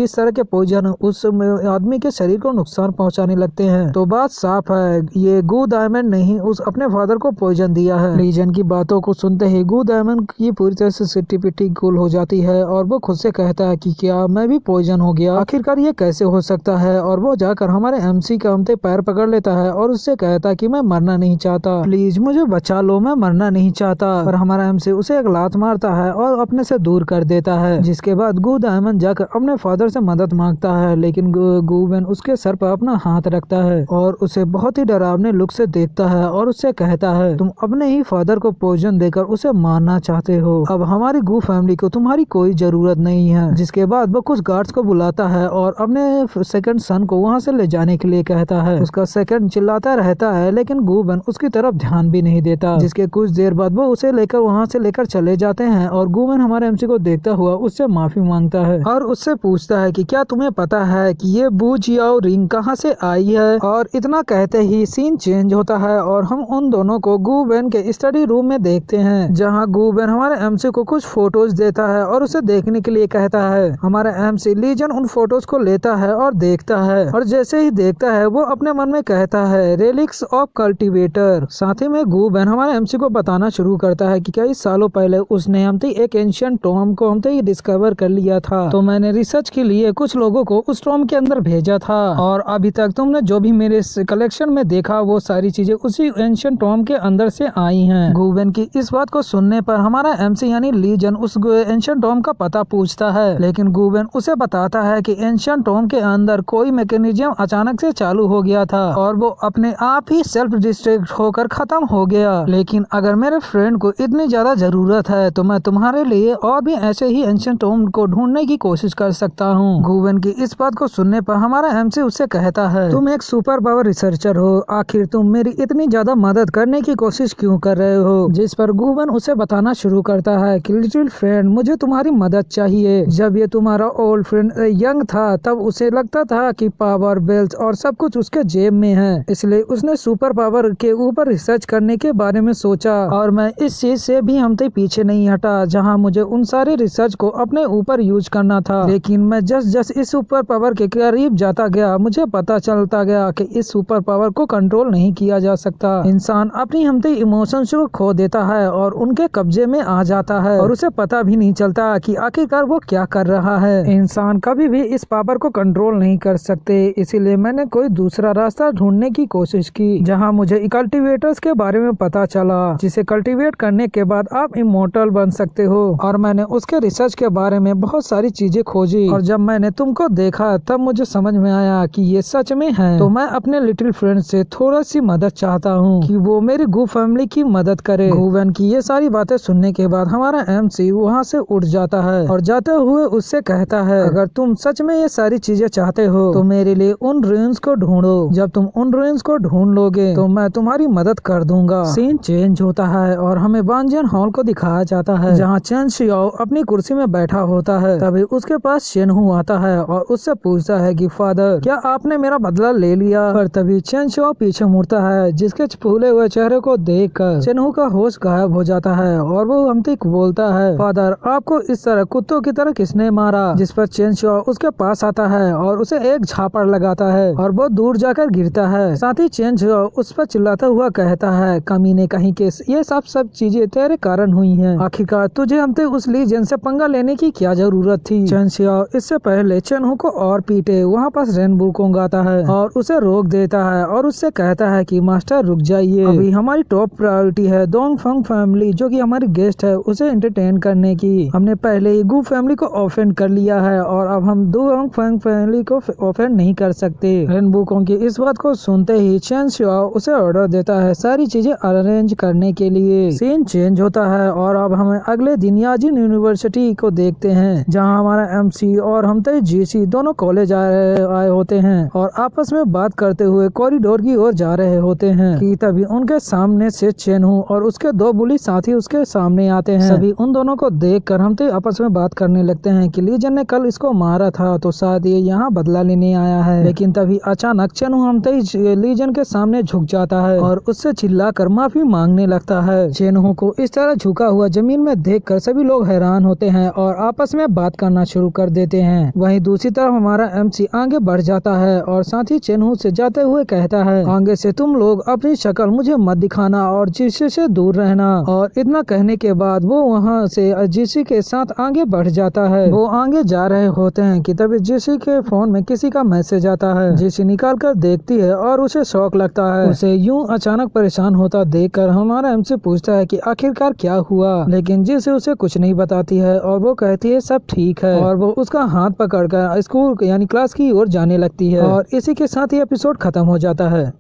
इस तरह के पॉइजन उस आदमी के शरीर को नुकसान पहुंचाने लगते हैं। तो बात साफ है, ये दाइमन ने ही उस अपने फादर को पॉइजन दिया है। लीजन की बातों को सुनते ही दाइमन की पूरी तरह से सिट्टी पिट्टी गुल हो जाती है और वो खुद से कहता है कि क्या मैं भी पॉइजन हो गया, आखिरकार ये कैसे हो सकता है। और वो जाकर हमारे एमसी का हमते पैर पकड़ लेता है और उससे कहता है कि मैं मरना नहीं चाहता, प्लीज मुझे बचा लो, मैं मरना नहीं चाहता। पर हमारा एमसी उसे एक लात मारता है और अपने से दूर कर देता है। जिसके बाद दाइमन जाकर अपने फादर से मदद मांगता है लेकिन गूबैन उसके सर पर अपना हाथ रखता है और उसे बहुत ही डरावने लुक से देखता है और उससे कहता है तुम अपने ही फादर को पॉइजन देकर उसे मारना चाहते हो, अब हमारी गू फैमिली को तुम्हारी कोई जरूरत नहीं है। जिसके बाद वो कुछ गार्ड्स को बुलाता है और अपने सेकंड सन को वहाँ से ले जाने के लिए कहता है। उसका सेकंड चिल्लाता रहता है लेकिन गूबैन उसकी तरफ ध्यान भी नहीं देता। जिसके कुछ देर बाद वो उसे लेकर वहाँ से लेकर चले जाते हैं और गूबैन हमारे एमसी को देखता हुआ उससे माफी मांगता है और उससे पूछता है कि क्या तुम्हें पता है कि ये बू जियाओ रिंग कहाँ से आई है। और इतना कहते ही सीन चेंज होता है और हम उन दोनों को गूबैन के स्टडी रूम में देखते हैं जहाँ गूबैन हमारे एमसी को कुछ फोटोज देता है और उसे देखने के लिए कहता है। हमारा एमसी लीजन उन फोटोज को लेता है और देखता है और जैसे ही देखता है वो अपने मन में कहता है रेलिक्स ऑफ कल्टीवेटर। साथ ही में गूबैन हमारे एमसी को बताना शुरू करता है कि कई सालों पहले उसने हमते एक एंशिएंट टॉम को हमते डिस्कवर कर लिया था, तो मैंने रिसर्च के लिए कुछ लोगों को उस टॉम के अंदर भेजा था और अभी तक तुमने जो भी मेरे कलेक्शन में देखा वो सारी चीजें उसी एंशिएंट टॉम के अंदर से आई हैं। गूबैन की इस बात को सुनने पर हमारा एमसी यानी लीजन उस एंशिएंट टॉम का पता पूछता है लेकिन गूबैन उसे बताता है कि एंशिएंट टॉम के अंदर कोई मैकेनिज्म अचानक से चालू हो गया था और वो अपने आप ही सेल्फ डिस्ट्रैक्ट होकर खत्म हो गया। लेकिन अगर मेरे फ्रेंड को इतनी ज्यादा जरूरत है तो मैं तुम्हारे लिए और भी ऐसे ही एंशिएंट टॉम को ढूंढने की कोशिश कर सकता हूँ। गूबैन की इस बात को सुनने पर हमारा एमसी उससे कहता है तुम एक सुपर पावर रिसर्चर हो, आखिर तुम मेरी इतनी ज्यादा मदद करने की कोशिश क्यों कर रहे हो। जिस पर गूबैन उसे बताना शुरू करता है कि लिटिल फ्रेंड मुझे तुम्हारी मदद चाहिए। जब ये तुम्हारा ओल्ड फ्रेंड यंग था तब उसे लगता था कि पावर बेल्ट और सब कुछ उसके जेब में है, इसलिए उसने सुपर पावर के ऊपर रिसर्च करने के बारे में सोचा और मैं इस चीज से भी हमते पीछे नहीं हटा जहाँ मुझे उन सारे रिसर्च को अपने ऊपर यूज करना था। लेकिन मैं जस्ट इस सुपर पावर के करीब जाता गया मुझे पता चलता गया कि इस सुपर पावर को कंट्रोल नहीं किया जा सकता। इंसान अपनी हमते इमोशंस को खो देता है और उनके कब्जे में आ जाता है और उसे पता भी नहीं चलता कि आखिरकार वो क्या कर रहा है। इंसान कभी भी इस पावर को कंट्रोल नहीं कर सकते, इसीलिए मैंने कोई दूसरा रास्ता ढूंढने की कोशिश की जहाँ मुझे कल्टीवेटर्स के बारे में पता चला, जिसे कल्टीवेट करने के बाद आप इमोर्टल बन सकते हो। और मैंने उसके रिसर्च के बारे में बहुत सारी चीजें खोजी और जब मैंने तुमको देखा तब मुझे समझ में आया कि ये सच में है। तो मैं अपने लिटिल फ्रेंड से थोड़ा सी मदद चाहता हूँ कि वो मेरी गू फैमिली की मदद करे। गूवन की ये सारी बातें सुनने के बाद हमारा MC वहाँ से उठ जाता है और जाते हुए उससे कहता है, अगर तुम सच में ये सारी चीजें चाहते हो तो मेरे लिए उन रूइंस को ढूंढो। जब तुम उन रूइंस को ढूंढ लोगे तो मैं तुम्हारी मदद कर दूंगा। सीन चेंज होता है और हमें बानजियन हॉल को दिखाया जाता है जहाँ चेन शियाओ अपनी कुर्सी में बैठा होता है। तभी उसके पास चेनहू आता है और उससे पूछता है कि फादर क्या आपने मेरा बदला ले लिया। पर तभी चेन शियाओ पीछे मुड़ता है जिसके फूले हुए चेहरे को देखकर चेनहू का होश गायब हो जाता है और वो हमसे बोलता है, फादर आपको इस तरह कुत्तों की तरह किसने मारा। जिस पर चेन शियाओ उसके पास आता है और उसे एक झापड़ लगाता है और वो दूर जाकर गिरता है। साथ ही चेन शियाओ उस पर चिल्लाता हुआ कहता है, कमीने कहीं के ये सब चीजें तेरे कारण हुई हैं। आखिरकार तुझे हमसे उस लीजेंड से पंगा लेने की क्या जरूरत थी। चेन शियाओ इससे पहले चेनहू को और पीटे वहाँ पास रेनबो कोंग आता है और उसे रोक देता है और उससे कहता है कि मास्टर रुक जाइए, अभी हमारी टॉप प्रायोरिटी है डोंगफंग फैमिली जो कि हमारी गेस्ट है उसे एंटरटेन करने की। हमने पहले ही गू फैमिली को ऑफेंड कर लिया है और अब हम डोंगफंग फैमिली को ऑफेंड नहीं कर सकते। रेनबो कोंग की इस बात को सुनते ही चेन शियाओ उसे ऑर्डर देता है सारी चीजें अरेंज करने के लिए। सीन चेंज होता है और अब हमें अगले दिन याजिन यूनिवर्सिटी को देखते हैं जहां हमारा MC और हमते GC दोनों कॉलेज आए होते हैं और आपस में बात करते हुए कॉरिडोर की ओर जा रहे होते हैं कि तभी उनके सामने से चेनहू और उसके दो बुली साथी उसके सामने आते हैं। सभी उन दोनों को देखकर हमते आपस में बात करने लगते हैं कि लीजन ने कल इसको मारा था तो शायद ये यहाँ बदला लेने आया है। लेकिन तभी अचानक चेनहू हमते लीजन के सामने झुक जाता है और उससे चिल्लाकर माफी मांगने लगता है। चेनहू को इस तरह झुका हुआ जमीन में देखकर सभी लोग हैरान होते हैं और आपस में बात करना शुरू कर देते हैं। वहीं दूसरी तरफ हमारा MC आगे बढ़ जाता है और साथ ही चेनहू से जाते हुए कहता है, आगे से तुम लोग अपनी शक्ल मुझे मत दिखाना और जीसी से दूर रहना। और इतना कहने के बाद वो वहाँ से जीसी के साथ आगे बढ़ जाता है। वो आगे जा रहे होते हैं कि तभी जीसी के फोन में किसी का मैसेज आता है। जीसी निकाल कर देखती है और उसे शौक लगता है। उसे यूं अचानक परेशान होता देखकर हमारा MC पूछता है कि आखिरकार क्या हुआ, लेकिन जीसी उसे कुछ नहीं बताती है और वो कहती है सब ठीक है और वो उसका हाथ पकड़कर स्कूल यानी क्लास की ओर जाने लगती है। और इसी के साथ ही एपिसोड खत्म हो जाता है।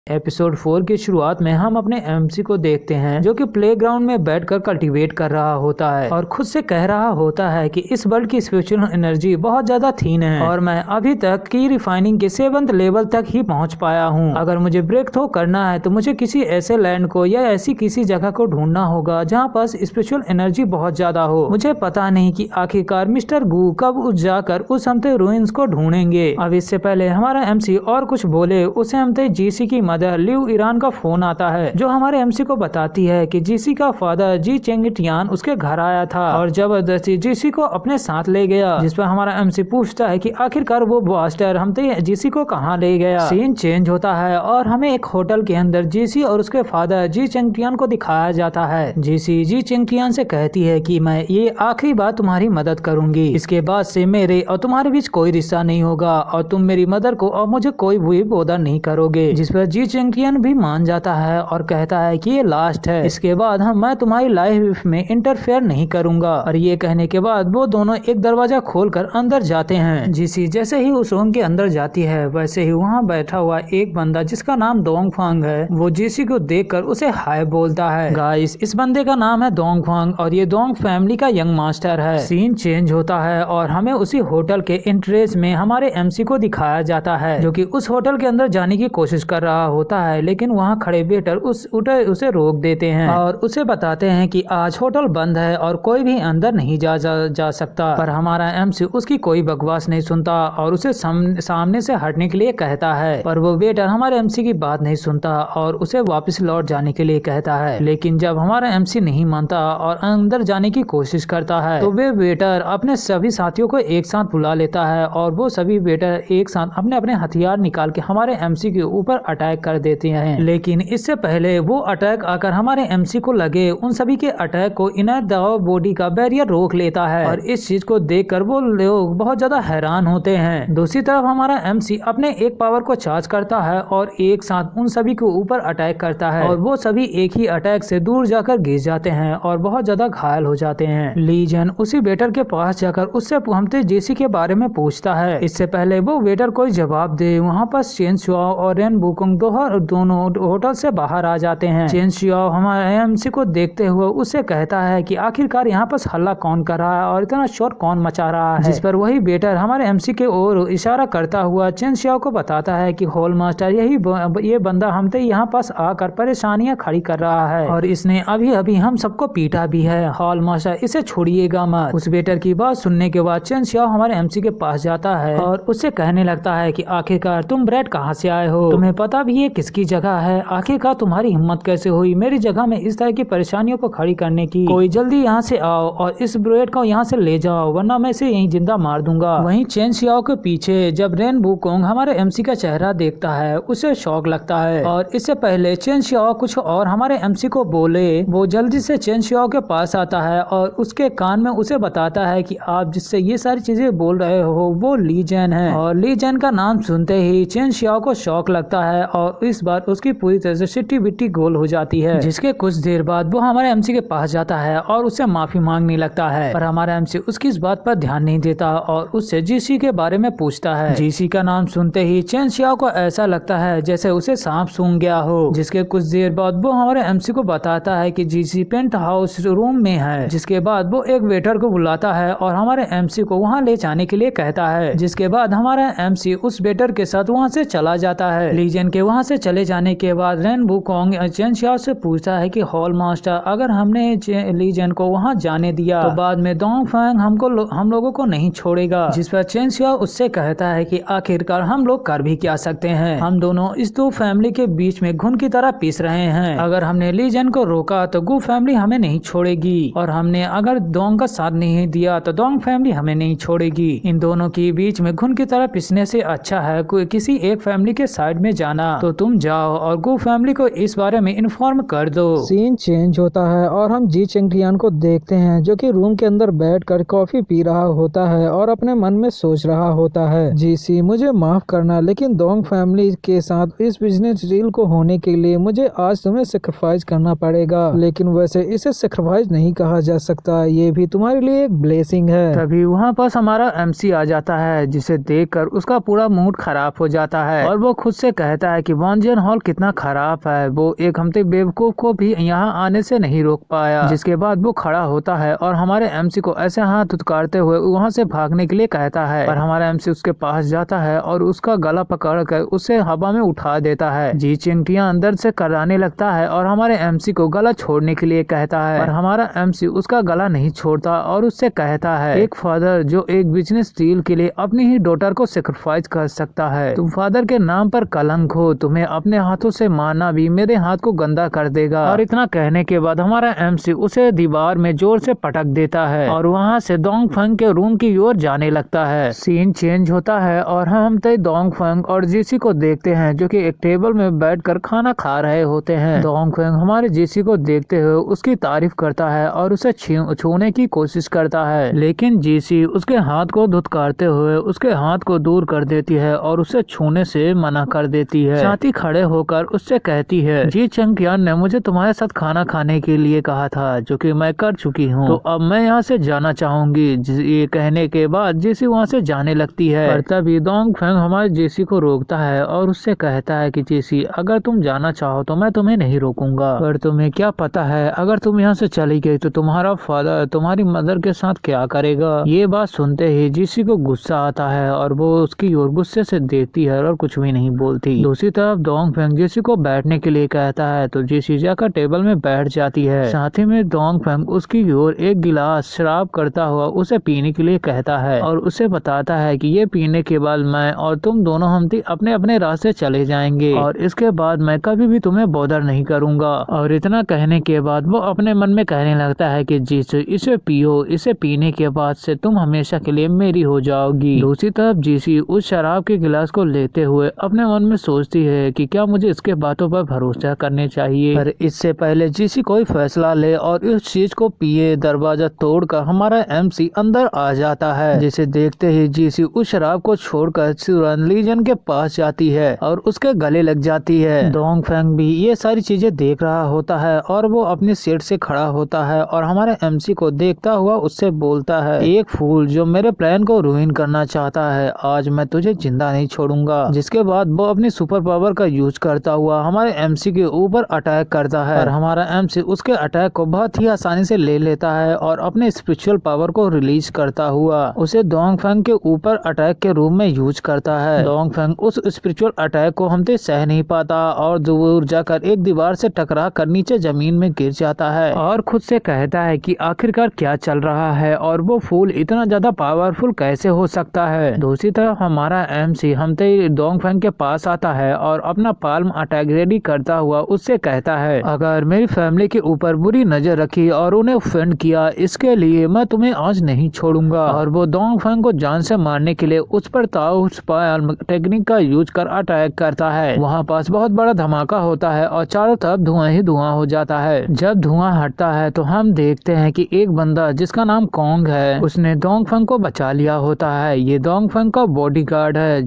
एपिसोड 4 की शुरुआत में हम अपने MC को देखते हैं जो कि प्लेग्राउंड में बैठकर कल्टीवेट कर रहा होता है और खुद से कह रहा होता है कि इस वर्ल्ड की स्पिरिचुअल एनर्जी बहुत ज्यादा थीन है और मैं अभी तक की रिफाइनिंग के 7th लेवल तक ही पहुंच पाया हूं। अगर मुझे ब्रेक थ्रू करना है तो मुझे किसी ऐसे लैंड को या ऐसी किसी जगह को ढूंढना होगा जहाँ पास स्पिरिचुअल एनर्जी बहुत ज्यादा हो। मुझे पता नहीं कि आखिरकार मिस्टर गू कब जाकर उस हमते रूइंस को ढूंढेंगे। अब इससे पहले हमारा MC और कुछ बोले उसे हमते GC की मदर लिव ईरान का फोन आता है जो हमारे MC को बताती है कि GC का फादर जी चेंगटियान उसके घर आया था और जबरदस्ती GC को अपने साथ ले गया। जिस पर हमारा MC पूछता है कि आखिरकार वो बास्टर हमते GC को कहाँ ले गया। सीन चेंज होता है और हमें एक होटल के अंदर GC और उसके फादर जी चेंगटियान को दिखाया जाता है। GC जी चेंगटियान से कहती है कि मैं ये आखिरी बार तुम्हारी मदद करूंगी, इसके बाद से मेरे और तुम्हारे बीच कोई रिश्ता नहीं होगा और तुम मेरी मदर को और मुझे कोई भी बोदर नहीं करोगे। जिस पर जी चेंगटियान भी मान जाता है और कहता है कि ये लास्ट है, इसके बाद मैं तुम्हारी लाइफ में इंटरफेयर नहीं करूंगा। और ये कहने के बाद वो दोनों एक दरवाजा खोलकर अंदर जाते हैं। जीसी जैसे ही उस रूम के अंदर जाती है वैसे ही वहाँ बैठा हुआ एक बंदा जिसका नाम डोंगफांग है वो जीसी को देखकर उसे हाय बोलता है। गाइस इस बंदे का नाम है डोंगफांग और ये डोंग फैमिली का यंग मास्टर है। सीन चेंज होता है और हमें उसी होटल के एंट्रेंस में हमारे MC को दिखाया जाता है जो कि उस होटल के अंदर जाने की कोशिश कर रहा होता है, लेकिन वहाँ खड़े वेटर उसे रोक देते हैं और उसे बताते हैं कि आज होटल बंद है और कोई भी अंदर नहीं जा सकता। पर हमारा एमसी उसकी कोई बकवास नहीं सुनता और उसे सामने से हटने के लिए कहता है, पर वो वेटर हमारे एमसी की बात नहीं सुनता और उसे वापस लौट जाने के लिए कहता है। लेकिन जब हमारा एमसी नहीं मानता और अंदर जाने की कोशिश करता है तो वे वेटर अपने सभी साथियों को एक साथ बुला लेता है और वो सभी वेटर एक साथ अपने अपने हथियार निकाल के हमारे एमसी के ऊपर अटैक कर देते हैं। लेकिन इससे पहले वो अटैक आकर हमारे एमसी को लगे उन सभी के अटैक को इनर बॉडी का बैरियर रोक लेता है और इस चीज को देखकर वो लोग बहुत ज्यादा हैरान होते हैं। दूसरी तरफ हमारा एमसी अपने एक पावर को चार्ज करता है और एक साथ उन सभी के ऊपर अटैक करता है और वो सभी एक ही अटैक से दूर जाकर गिर जाते हैं और बहुत ज्यादा घायल हो जाते हैं। लीजन उसी वेटर के पास जाकर उससे हमते जेसी के बारे में पूछता है। इससे पहले वो वेटर कोई जवाब दे वहाँ पर चेन शुआओ और रेन बुकोंग दोनों होटल से बाहर आ जाते हैं। चेन शुआओ हमारे एमसी को देखते हुए उससे कहता है कि आखिरकार यहाँ पर हल्ला कौन कर रहा है और इतना शोर कौन मचा रहा है। जिस पर वही वेटर हमारे एमसी के ओर इशारा करता हुआ चेन शुआओ को बताता है कि हॉल मास्टर ये बंदा हमसे यहाँ पास आकर परेशानियां खड़ी कर रहा है और इसने अभी अभी हम सबको पीटा भी है। हॉल मास्टर इसे छोड़िएगा मत। उस वेटर की बात सुनने के बाद चेन शुआओ हमारे एमसी के पास जाता है और उससे कहने लगता है कि आखिरकार तुम ब्रेड कहाँ से आए हो, तुम्हें पता भी है किसकी जगह है, आखिरकार तुम्हारी हिम्मत कैसे हुई मेरी जगह में इस तरह की परेशानियों को खड़ी करने की। कोई जल्दी यहाँ से आओ और इस ब्रेड को यहाँ से ले जाओ वरना मैं इसे यहीं जिंदा मार दूंगा। वहीं चेन शुआओ के पीछे जब रेन बुकोंग हमारे एमसी का चेहरा देखता है उसे शौक लगता है और इससे पहले चेन शुआओ कुछ और हमारे एमसी को बोले वो जल्दी से चेन शुआओ के पास आता है और उसके कान में उसे बताता है कि आप जिससे ये सारी चीजें बोल रहे हो वो लीजन है। और लीजन का नाम सुनते ही चेन शुआओ को शौक लगता है और इस बार उसकी पूरी तरह से सिट्टी बिट्टी गोल हो जाती है। जिसके कुछ देर बाद वो हमारे एमसी के पास जाता है और उससे माफी मांगने लगता है, पर हमारा एमसी उसकी इस बात पर ध्यान नहीं देता और उससे जीसी के बारे में पूछता है। जीसी का नाम सुनते ही चेन शुआओ को ऐसा लगता है जैसे उसे सांप सूंघ गया हो। जिसके कुछ देर बाद वो हमारे एमसी को बताता है कि जीसी पेंट हाउस रूम में है। जिसके बाद वो एक वेटर को बुलाता है और हमारे एमसी को वहाँ ले जाने के लिए कहता है। जिसके बाद हमारा एमसी उस वेटर के साथ वहाँ से चला जाता है। लीजन के वहाँ से चले जाने के बाद रेन बुकोंग चेन शुआओ से पूछता है कि हॉल मास्टर अगर हमने लीजन को वहाँ जाने दिया तो बाद में डोंगफेंग हम लोगों को नहीं छोड़ेगा। जिस पर चेन शुआओ उससे कहता है कि आखिरकार हम लोग कर भी क्या सकते हैं, हम दोनों इस दो फैमिली के बीच में घुन की तरह पीस रहे हैं। अगर हमने लीजन को रोका तो गु फैमिली हमें नहीं छोड़ेगी और हमने अगर डोंग का साथ नहीं दिया तो डोंग फैमिली हमें नहीं छोड़ेगी। इन दोनों के बीच में घुन की तरह पिसने से अच्छा है कोई किसी एक फैमिली के साइड में जाना। तो तुम जाओ और गु फैमिली को इस बारे में इन्फॉर्म कर दो। सीन चेंज होता है और हम जी चेंगटियान को देखते हैं जो कि रूम के अंदर बैठकर कॉफी पी रहा होता है और अपने मन में सोच रहा होता है, जीसी मुझे माफ करना लेकिन डोंग फैमिली के साथ इस बिजनेस डील को होने के लिए मुझे आज तुम्हें सेक्रीफाइस करना पड़ेगा। लेकिन वैसे इसे सेक्रीफाइस नहीं कहा जा सकता, ये भी तुम्हारे लिए एक ब्लेसिंग है। तभी वहाँ पास हमारा एमसी आ जाता है जिसे देखकर उसका पूरा मूड खराब हो जाता है और वो खुद से कहता है कि वॉन्जियन हॉल कितना खराब है, वो एक हमते बेवकूफ को भी यहाँ आने से नहीं रोक पाया। जिसके बाद वो खड़ा होता है और हमारे एमसी को ऐसे हाथ उतकारते हुए वहाँ से भागने के लिए कहता है, पर हमारा एमसी उसके पास जाता है और उसका गला पकड़ कर उसे हवा में उठा देता है। जी चिंटियां अंदर से कराने लगता है और हमारे एमसी को गला छोड़ने के लिए कहता है, पर हमारा एमसी उसका गला नहीं छोड़ता और उससे कहता है, एक फादर जो एक बिजनेस डील के लिए अपनी ही डॉटर को सेक्रीफाइस कर सकता है, तुम फादर के नाम पर कलंक हो, तुम्हें अपने हाथों से मारना भी मेरे हाथ को गंदा कर देगा। और इतना कहने के बाद हमारा एमसी उसे दीवार में जोर से पटक देता है और वहाँ से डोंगफेंग के रूम की ओर जाने लगता है। सीन चेंज होता है और हम डोंगफेंग और जीसी को देखते हैं जो कि एक टेबल में बैठकर खाना खा रहे होते हैं। डोंगफेंग हमारे जीसी को देखते हुए उसकी तारीफ करता है और उसे छूने की कोशिश करता है, लेकिन जीसी उसके हाथ को धुतकारते हुए उसके हाथ को दूर कर देती है और उसे छूने से मना कर देती है। साथ ही खड़े होकर उससे कहती है, जी चंगटियान ने मुझे तुम्हारे साथ खाना खाने के लिए कहा था जो कि मैं कर चुकी हूँ, तो अब मैं यहाँ से जाना चाहूंगी। ये कहने के बाद जीसी वहाँ से जाने लगती है, पर तभी डोंगफेंग हमारे जीसी को रोकता है और उससे कहता है कि जीसी अगर तुम जाना चाहो तो मैं तुम्हें नहीं रोकूंगा, पर तुम्हें क्या पता है अगर तुम यहाँ से चली गई तो तुम्हारा फादर तुम्हारी मदर के साथ क्या करेगा। ये बात सुनते ही जीसी को गुस्सा आता है और वो उसकी ओर गुस्से से देखती है और कुछ भी नहीं बोलती। दूसरी तरफ तरफ डोंग फेंग जेसी को बैठने के लिए कहता है तो जेसी जाकर टेबल में बैठ जाती है। साथ ही में डोंग फेंग उसकी ओर एक गिलास शराब करता हुआ उसे पीने के लिए कहता है और उसे बताता है कि ये पीने के बाद मैं और तुम दोनों हम अपने अपने रास्ते चले जाएंगे और इसके बाद मैं कभी भी तुम्हें बॉदर नहीं करूंगा। और इतना कहने के बाद वो अपने मन में कहने लगता है कि जीसू इसे पियो, इसे पीने के बाद से तुम हमेशा के लिए मेरी हो जाओगी। दूसरी तरफ जीसी उस शराब के गिलास को लेते हुए अपने मन में सोचती है कि क्या मुझे इसके बातों पर भरोसा करने चाहिए। पर इससे पहले जीसी कोई फैसला ले और इस चीज को पिए, दरवाजा तोड़कर हमारा एमसी अंदर आ जाता है, जिसे देखते ही जीसी उस शराब को छोड़कर तुरंत लीजन के पास जाती है और उसके गले लग जाती है। डोंग फेंग भी ये सारी चीजें देख रहा होता है और वो अपनी सीट से खड़ा होता है और हमारे एमसी को देखता हुआ उससे बोलता है, एक फूल जो मेरे प्लान को रुइन करना चाहता है, आज मैं तुझे जिंदा नहीं छोड़ूंगा। जिसके बाद वो अपनी सुपर पावर का यूज करता हुआ हमारे एमसी के ऊपर अटैक करता है और हमारा एमसी उसके अटैक को बहुत ही आसानी से ले लेता है और अपने स्पिरिचुअल पावर को रिलीज करता हुआ उसे डोंग फेंग के ऊपर अटैक के रूप में यूज करता है। डोंग फेंग उस स्पिरिचुअल अटैक को हमसे सह नहीं पाता और दूर जाकर एक दीवार से टकरा कर नीचे जमीन में गिर जाता है और खुद से कहता है कि आखिरकार क्या चल रहा है और वो फूल इतना ज्यादा पावरफुल कैसे हो सकता है। दूसरी तरफ हमारा एमसी हमसे डोंग फेंग के पास आता है और अपना पाल्म अटैक रेडी करता हुआ उससे कहता है, अगर मेरी फैमिली के ऊपर बुरी नजर रखी और उन्हें ऑफेंड किया, इसके लिए मैं तुम्हें आज नहीं छोड़ूंगा। और वो डोंग फेंग को जान से मारने के लिए उस पर ताउस पाल्म टेक्निक का यूज कर अटैक करता है। वहाँ पास बहुत बड़ा धमाका होता है और चारों तरफ धुआं ही धुआं हो जाता है। जब धुआं हटता है तो हम देखते हैं कि एक बंदा जिसका नाम कोंग है उसने डोंग फेंग को बचा लिया होता है। ये डोंग फेंग का बॉडीगार्ड है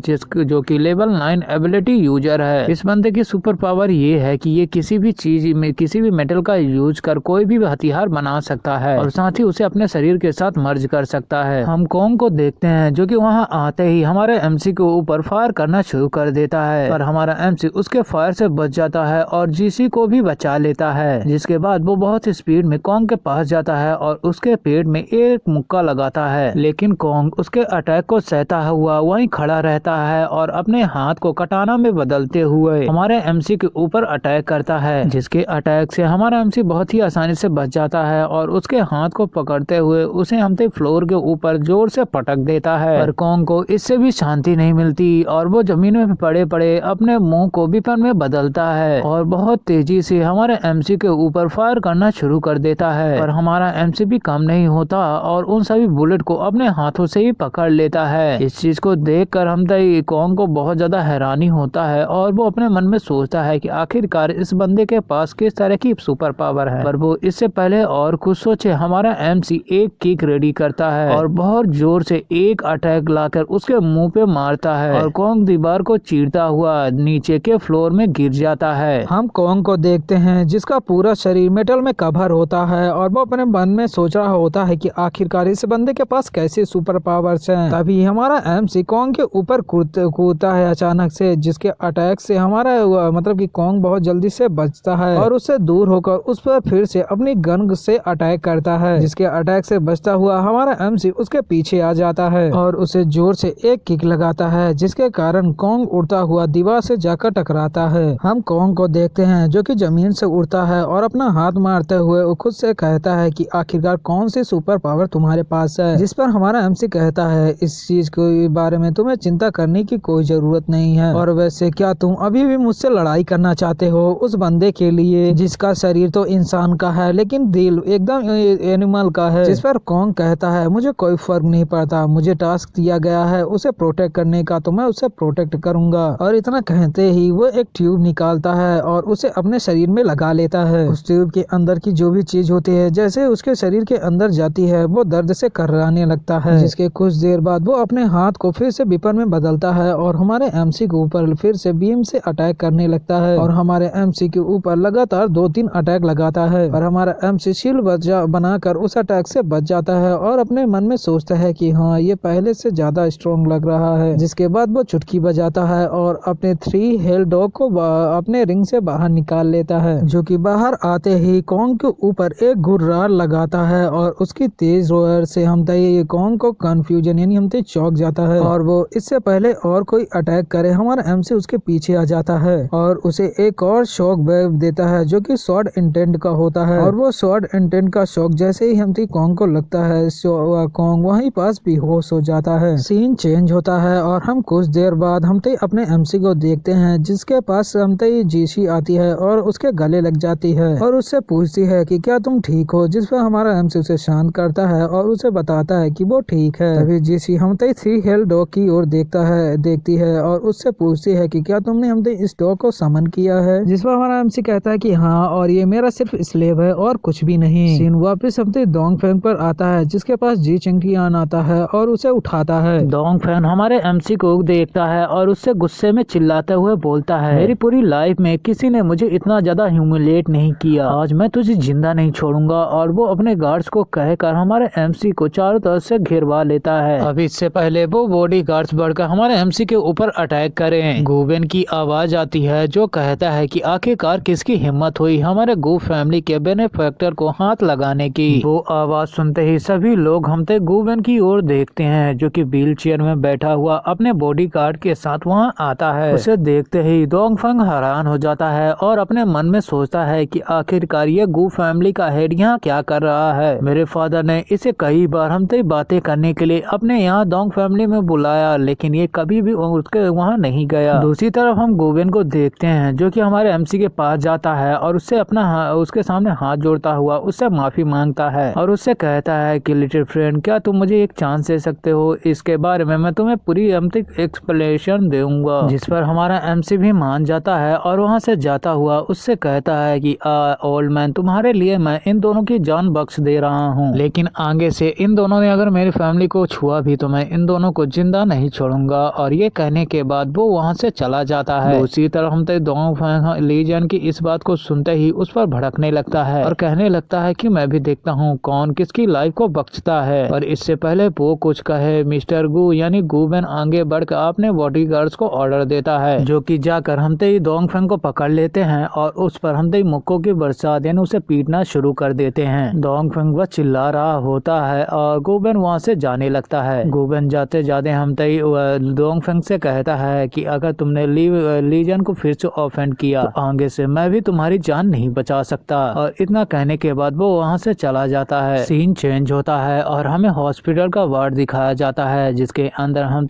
जो कि लेवल 9 एबिलिटी यूजर है। इस बंदे की सुपर पावर ये है कि ये किसी भी चीज में किसी भी मेटल का यूज कर कोई भी हथियार बना सकता है और साथ ही उसे अपने शरीर के साथ मर्ज कर सकता है। हम कोंग को देखते हैं जो कि वहाँ आते ही हमारे एमसी के ऊपर फायर करना शुरू कर देता है पर हमारा एमसी उसके फायर से बच जाता है और जीसी को भी बचा लेता है। जिसके बाद वो बहुत स्पीड में कोंग के पास जाता है और उसके पेट में एक मुक्का लगाता है, लेकिन कोंग उसके अटैक को सहता हुआ वहीं खड़ा रहता है और अपने हाथ को कटाना में बदलते हुए हमारे एमसी के ऊपर अटैक करता है। जिसके अटैक से हमारा एमसी बहुत ही आसानी से बच जाता है और उसके हाथ को पकड़ते हुए उसे हमसे फ्लोर के ऊपर जोर से पटक देता है। पर कोंग को इससे भी शांति नहीं मिलती और वो जमीन में पड़े पड़े अपने मुंह को वेपन में बदलता है और बहुत तेजी से हमारे एमसी के ऊपर फायर करना शुरू कर देता है। पर हमारा एमसी भी कम नहीं होता और उन सभी बुलेट को अपने हाथों से ही पकड़ लेता है। इस चीज को देखकर हम कोंग को बहुत ज्यादा हैरानी होता है और वो अपने मन में सोचता है कि आखिरकार इस बंदे के पास किस तरह की सुपर पावर है। पर वो इससे पहले और कुछ सोचे हमारा एमसी एक किक रेडी करता है और बहुत जोर से एक अटैक लाकर उसके मुंह पे मारता है और कोंग दीवार को चीरता हुआ नीचे के फ्लोर में गिर जाता है। हम कोंग को देखते हैं जिसका पूरा शरीर मेटल में कवर होता है और वो अपने मन में सोच रहा होता है कि आखिरकार इस बंदे के पास कैसे सुपर पावर्स हैं। तभी हमारा एमसी कोंग के ऊपर कूदता है अचानक से, जिसके अटैक से हमारा मतलब कि कोंग बहुत जल्दी से बचता है और उससे दूर होकर उस पर फिर से अपनी गन से अटैक करता है। जिसके अटैक से बचता हुआ हमारा एमसी उसके पीछे आ जाता है और उसे जोर से एक किक लगाता है, जिसके कारण कोंग उड़ता हुआ दीवार से जाकर टकराता है। हम कोंग को देखते हैं जो कि जमीन से उड़ता है और अपना हाथ मारते हुए वो खुद से कहता है कि आखिरकार कौन सी सुपर पावर तुम्हारे पास है। जिस पर हमारा एमसी कहता है इस चीज के बारे में तुम्हें चिंता करने की कोई जरूरत नहीं है और वैसे क्या तुम अभी भी मुझसे लड़ाई करना चाहते हो उस बंदे के लिए जिसका शरीर तो इंसान का है लेकिन दिल एकदम एनिमल का है। जिस पर कोंग कहता है मुझे कोई फर्क नहीं पड़ता, मुझे टास्क दिया गया है उसे प्रोटेक्ट करने का तो मैं उसे प्रोटेक्ट करूंगा। और इतना कहते ही वो एक ट्यूब निकालता है और उसे अपने शरीर में लगा लेता है। उस ट्यूब के अंदर की जो भी चीज होती है जैसे उसके शरीर के अंदर जाती है वो दर्द से कर्राने लगता है। जिसके कुछ देर बाद वो अपने हाथ को फिर से वेपन में बदलता है और हमारे एमसी के ऊपर फिर से बीम से अटैक करने लगता है और हमारे एमसी के ऊपर लगातार 2-3 अटैक लगाता है पर हमारा एमसी शील्ड बनाकर उस अटैक से बच जाता है और अपने मन में सोचता है कि हाँ ये पहले से ज्यादा स्ट्रॉन्ग लग रहा है। जिसके बाद वो चुटकी बजाता है और अपने 3 हेल डॉग को अपने रिंग से बाहर निकाल लेता है, जो कि बाहर आते ही कोंग के ऊपर एक गुर्रार लगाता है और उसकी तेज रोयर से कोंग को कंफ्यूजन यानी चौंक जाता है और वो इससे पहले और कोई अटैक करे हमारा एमसी उसके पीछे आ जाता है और उसे एक और शॉक वेव देता है जो कि शॉर्ट इंटेंट का होता है। और वो शॉर्ट इंटेंट का शॉक जैसे ही हमती कॉन्ग को लगता है, कॉन्ग वहीं पास बेहोश हो जाता है। सीन चेंज होता है और हम कुछ देर बाद हमते अपने एमसी को देखते हैं, जिसके पास हमते जीसी आती है और उसके गले लग जाती है और उससे पूछती है कि क्या तुम ठीक हो, जिस पर हमारा एमसी उसे शांत करता है और उसे बताता है कि वो ठीक है। तभी जीसी हमते थ्री हेल डॉग की ओर देखती है और उससे पूछती है कि क्या तुमने हमते इस डॉग को समन किया है, जिस पर हमारा एमसी कहता है कि हाँ, और ये मेरा सिर्फ स्लेव है और कुछ भी नहीं। सीन वापस हमते डोंगफेंग पर आता है, जिसके पास जी चिंगटियान आता है और उसे उठाता है। डोंगफेंग हमारे एमसी को देखता है और उससे गुस्से में चिल्लाते हुए बोलता है, मेरी पूरी लाइफ में किसी ने मुझे इतना ज्यादा ह्यूमिलेट नहीं किया, आज मैं तुझे जिंदा नहीं छोड़ूंगा। और वो अपने गार्ड्स को कहकर हमारे एमसी को चारों तरफ से घेरवा लेता है। अब इससे पहले वो बॉडी गार्ड्स बढ़कर हमारे एमसी के ऊपर अटैक करें, गुवेन की आवाज आती है जो कहता है कि आखिरकार किसकी हिम्मत हुई हमारे गू फैमिली के बेनिफैक्टर को हाथ लगाने की। वो आवाज सुनते ही सभी लोग हमते गुवेन की ओर देखते हैं, जो कि व्हील चेयर में बैठा हुआ अपने बॉडी गार्ड के साथ वहाँ आता है। उसे देखते ही डोंगफेंग हैरान हो जाता है और अपने मन में सोचता है कि आखिरकार ये गू फैमिली का हेड यहाँ क्या कर रहा है। मेरे फादर ने इसे कई बार हमसे बातें करने के लिए अपने यहाँ डोंग फैमिली में बुलाया, लेकिन ये कभी भी उसके वहाँ नहीं गया। दूसरी तरफ हम गुवेन को देखते हैं जो कि हमारे एमसी के पास जाता है और उससे उसके सामने हाथ जोड़ता हुआ उससे माफी मांगता है और उससे कहता है कि लिटिल फ्रेंड, क्या तुम मुझे एक चांस दे सकते हो, इसके बारे में मैं तुम्हें पूरी एक्सप्लेनेशन दूंगा। जिस पर हमारा एमसी भी मान जाता है और वहाँ से जाता हुआ उससे कहता है कि ओल्ड मैन, तुम्हारे लिए मैं इन दोनों की जान बख्श दे रहा हूँ, लेकिन आगे से इन दोनों ने अगर मेरी फैमिली को छुआ भी तो मैं इन दोनों को जिंदा नहीं छोड़ूंगा। और ये कहने के बाद वो वहाँ से चला जाता है। दूसरी तरफ हम डोंग लीजन की इस बात को सुनते ही उस पर भड़कने लगता है और कहने लगता है कि मैं भी देखता हूँ कौन किसकी लाइफ को बख्शता है। और इससे पहले वो कुछ कहे, मिस्टर गू यानी गुवेन आगे बढ़कर अपने बॉडीगार्ड्स को ऑर्डर देता है, जो कि जाकर हमते डोंगफेंग को पकड़ लेते हैं और उस पर हमते मुक्कों की बरसात यानी उसे पीटना शुरू कर देते हैं। डोंगफेंग वह चिल्ला रहा होता है और गुवेन वहाँ से जाने लगता है। गुवेन जाते जाते हमते डोंगफेंग से कहता है कि अगर तुमने लीजन को फिर से ऑफेंड किया तो आगे से मैं भी तुम्हारी जान नहीं बचा सकता। और इतना कहने के बाद वो वहाँ से चला जाता है। सीन चेंज होता है और हमें हॉस्पिटल का वार्ड दिखाया जाता है, जिसके अंदर हम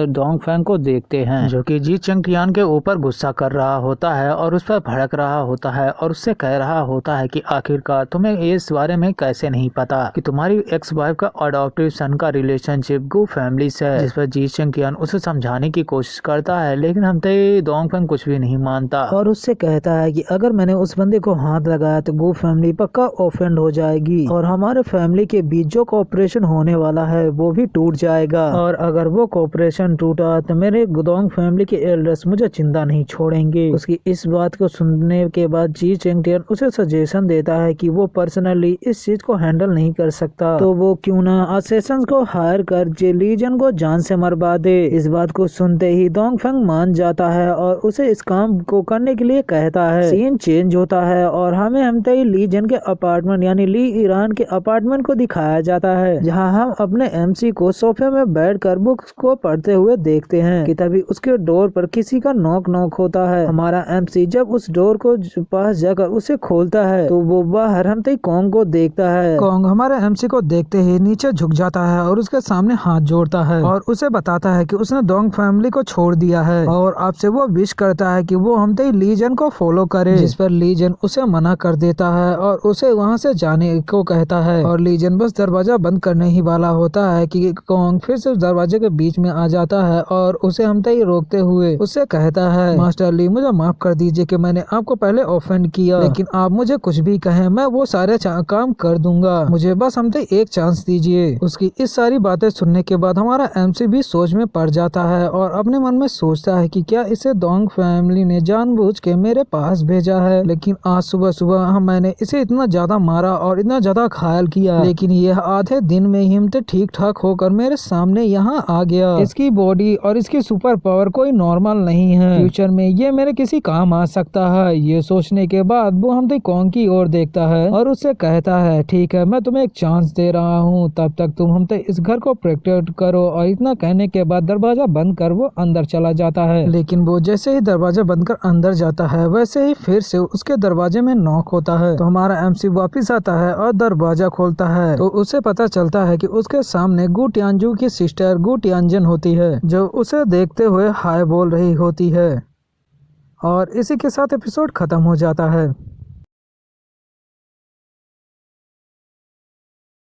डोंगफेंग को देखते हैं जो कि जी चिंगटियान के ऊपर गुस्सा कर रहा होता है और उस पर भड़क रहा होता है और उससे कह रहा होता है कि आखिरकार तुम्हें इस बारे में कैसे नहीं पता कि तुम्हारी एक्स वाइफ का अडॉप्टिव सन का रिलेशनशिप गू फैमिली से है। जिस पर जी चिंगटियान उसे समझाने की कोशिश करता है, लेकिन हमते डोंगफेंग कुछ भी नहीं मानता और उससे कहता है कि अगर मैंने उस बंदे को हाथ लगाया तो गू फैमिली पक्का ऑफेंड हो जाएगी और हमारे फैमिली के बीच जो कोऑपरेशन होने वाला है वो भी टूट जाएगा। और अगर वो कोऑपरेशन टूटा तो मेरे डोंग फैमिली के एल्डर्स मुझे जिंदा नहीं छोड़ेंगे। उसकी इस बात को सुनने के बाद जी चिंगटियान उसे सजेशन देता है कि वो पर्सनली इस चीज को हैंडल नहीं कर सकता, तो वो क्यों ना असेसंस को हायर कर लीजन को जान से मरवा दे। इस बात को सुनते ही डोंगफेंग मान जाता है और उसे इस काम को करने के लिए कहता है। सीन चेंज होता है और हमें हमते लीजन के अपार्टमेंट यानी ली ईरान के अपार्टमेंट को दिखाया जाता है, जहां हम अपने एमसी को सोफे में बैठकर बुक्स को पढ़ते हुए देखते हैं कि तभी उसके डोर पर किसी का नॉक होता है। हमारा एमसी जब उस डोर को पास जाकर उसे खोलता है तो वो बाहर हमते कॉन्ग को देखता है। कॉन्ग हमारे एमसी को देखते ही नीचे झुक जाता है और उसके सामने हाथ जोड़ता है और उसे बताता है कि उसने डोंग फैमिली को छोड़ दिया है और आपसे वो विश करता है कि वो हमते लीजन को फॉलो करे, जिस पर लीजन उसे मना कर देता है और उसे वहाँ से जाने को कहता है। और लीजन बस दरवाजा बंद करने ही वाला होता है कि कॉन्ग फिर से दरवाजे के बीच में आ जाता है और उसे हमते ही रोकते हुए उससे कहता है, मास्टर ली, मुझे माफ कर दीजिए कि मैंने आपको पहले ऑफेंड किया, लेकिन आप मुझे कुछ भी कहें मैं वो सारे काम कर दूंगा, मुझे बस हमते एक चांस दीजिए। उसकी इस सारी बातें सुनने के बाद हमारा एमसी भी सोच में पड़ जाता है और अपने मन में सोचता है कि क्या इसे डोंग फैमिली ने जानबूझ के मेरे पास भेजा है, लेकिन आज सुबह सुबह मैंने इसे इतना ज्यादा मारा और इतना ज्यादा घायल किया, लेकिन यह आधे दिन में ही हमसे ठीक ठाक होकर मेरे सामने यहाँ आ गया। इसकी बॉडी और इसकी सुपर पावर कोई नॉर्मल नहीं है, फ्यूचर में ये मेरे किसी काम आ सकता है। ये सोचने के बाद वो हमसे कॉन्ग की ओर देखता है और उससे कहता है, ठीक है, मैं तुम्हें एक चांस दे रहा हूँ, तब तक तुम हमसे इस घर को प्रोटेक्ट करो। और इतना कहने के बाद दरवाजा बंद कर वो अंदर चला जाता है। है, लेकिन वो जैसे ही दरवाजा बंद कर अंदर जाता है वैसे ही फिर से उसके दरवाजे में नॉक होता है। तो हमारा एमसी वापिस आता है और दरवाजा खोलता है तो उसे पता चलता है कि उसके सामने गु टियानजू की सिस्टर गु टियानजन होती है, जो उसे देखते हुए हाय बोल रही होती है। और इसी के साथ एपिसोड खत्म हो जाता है।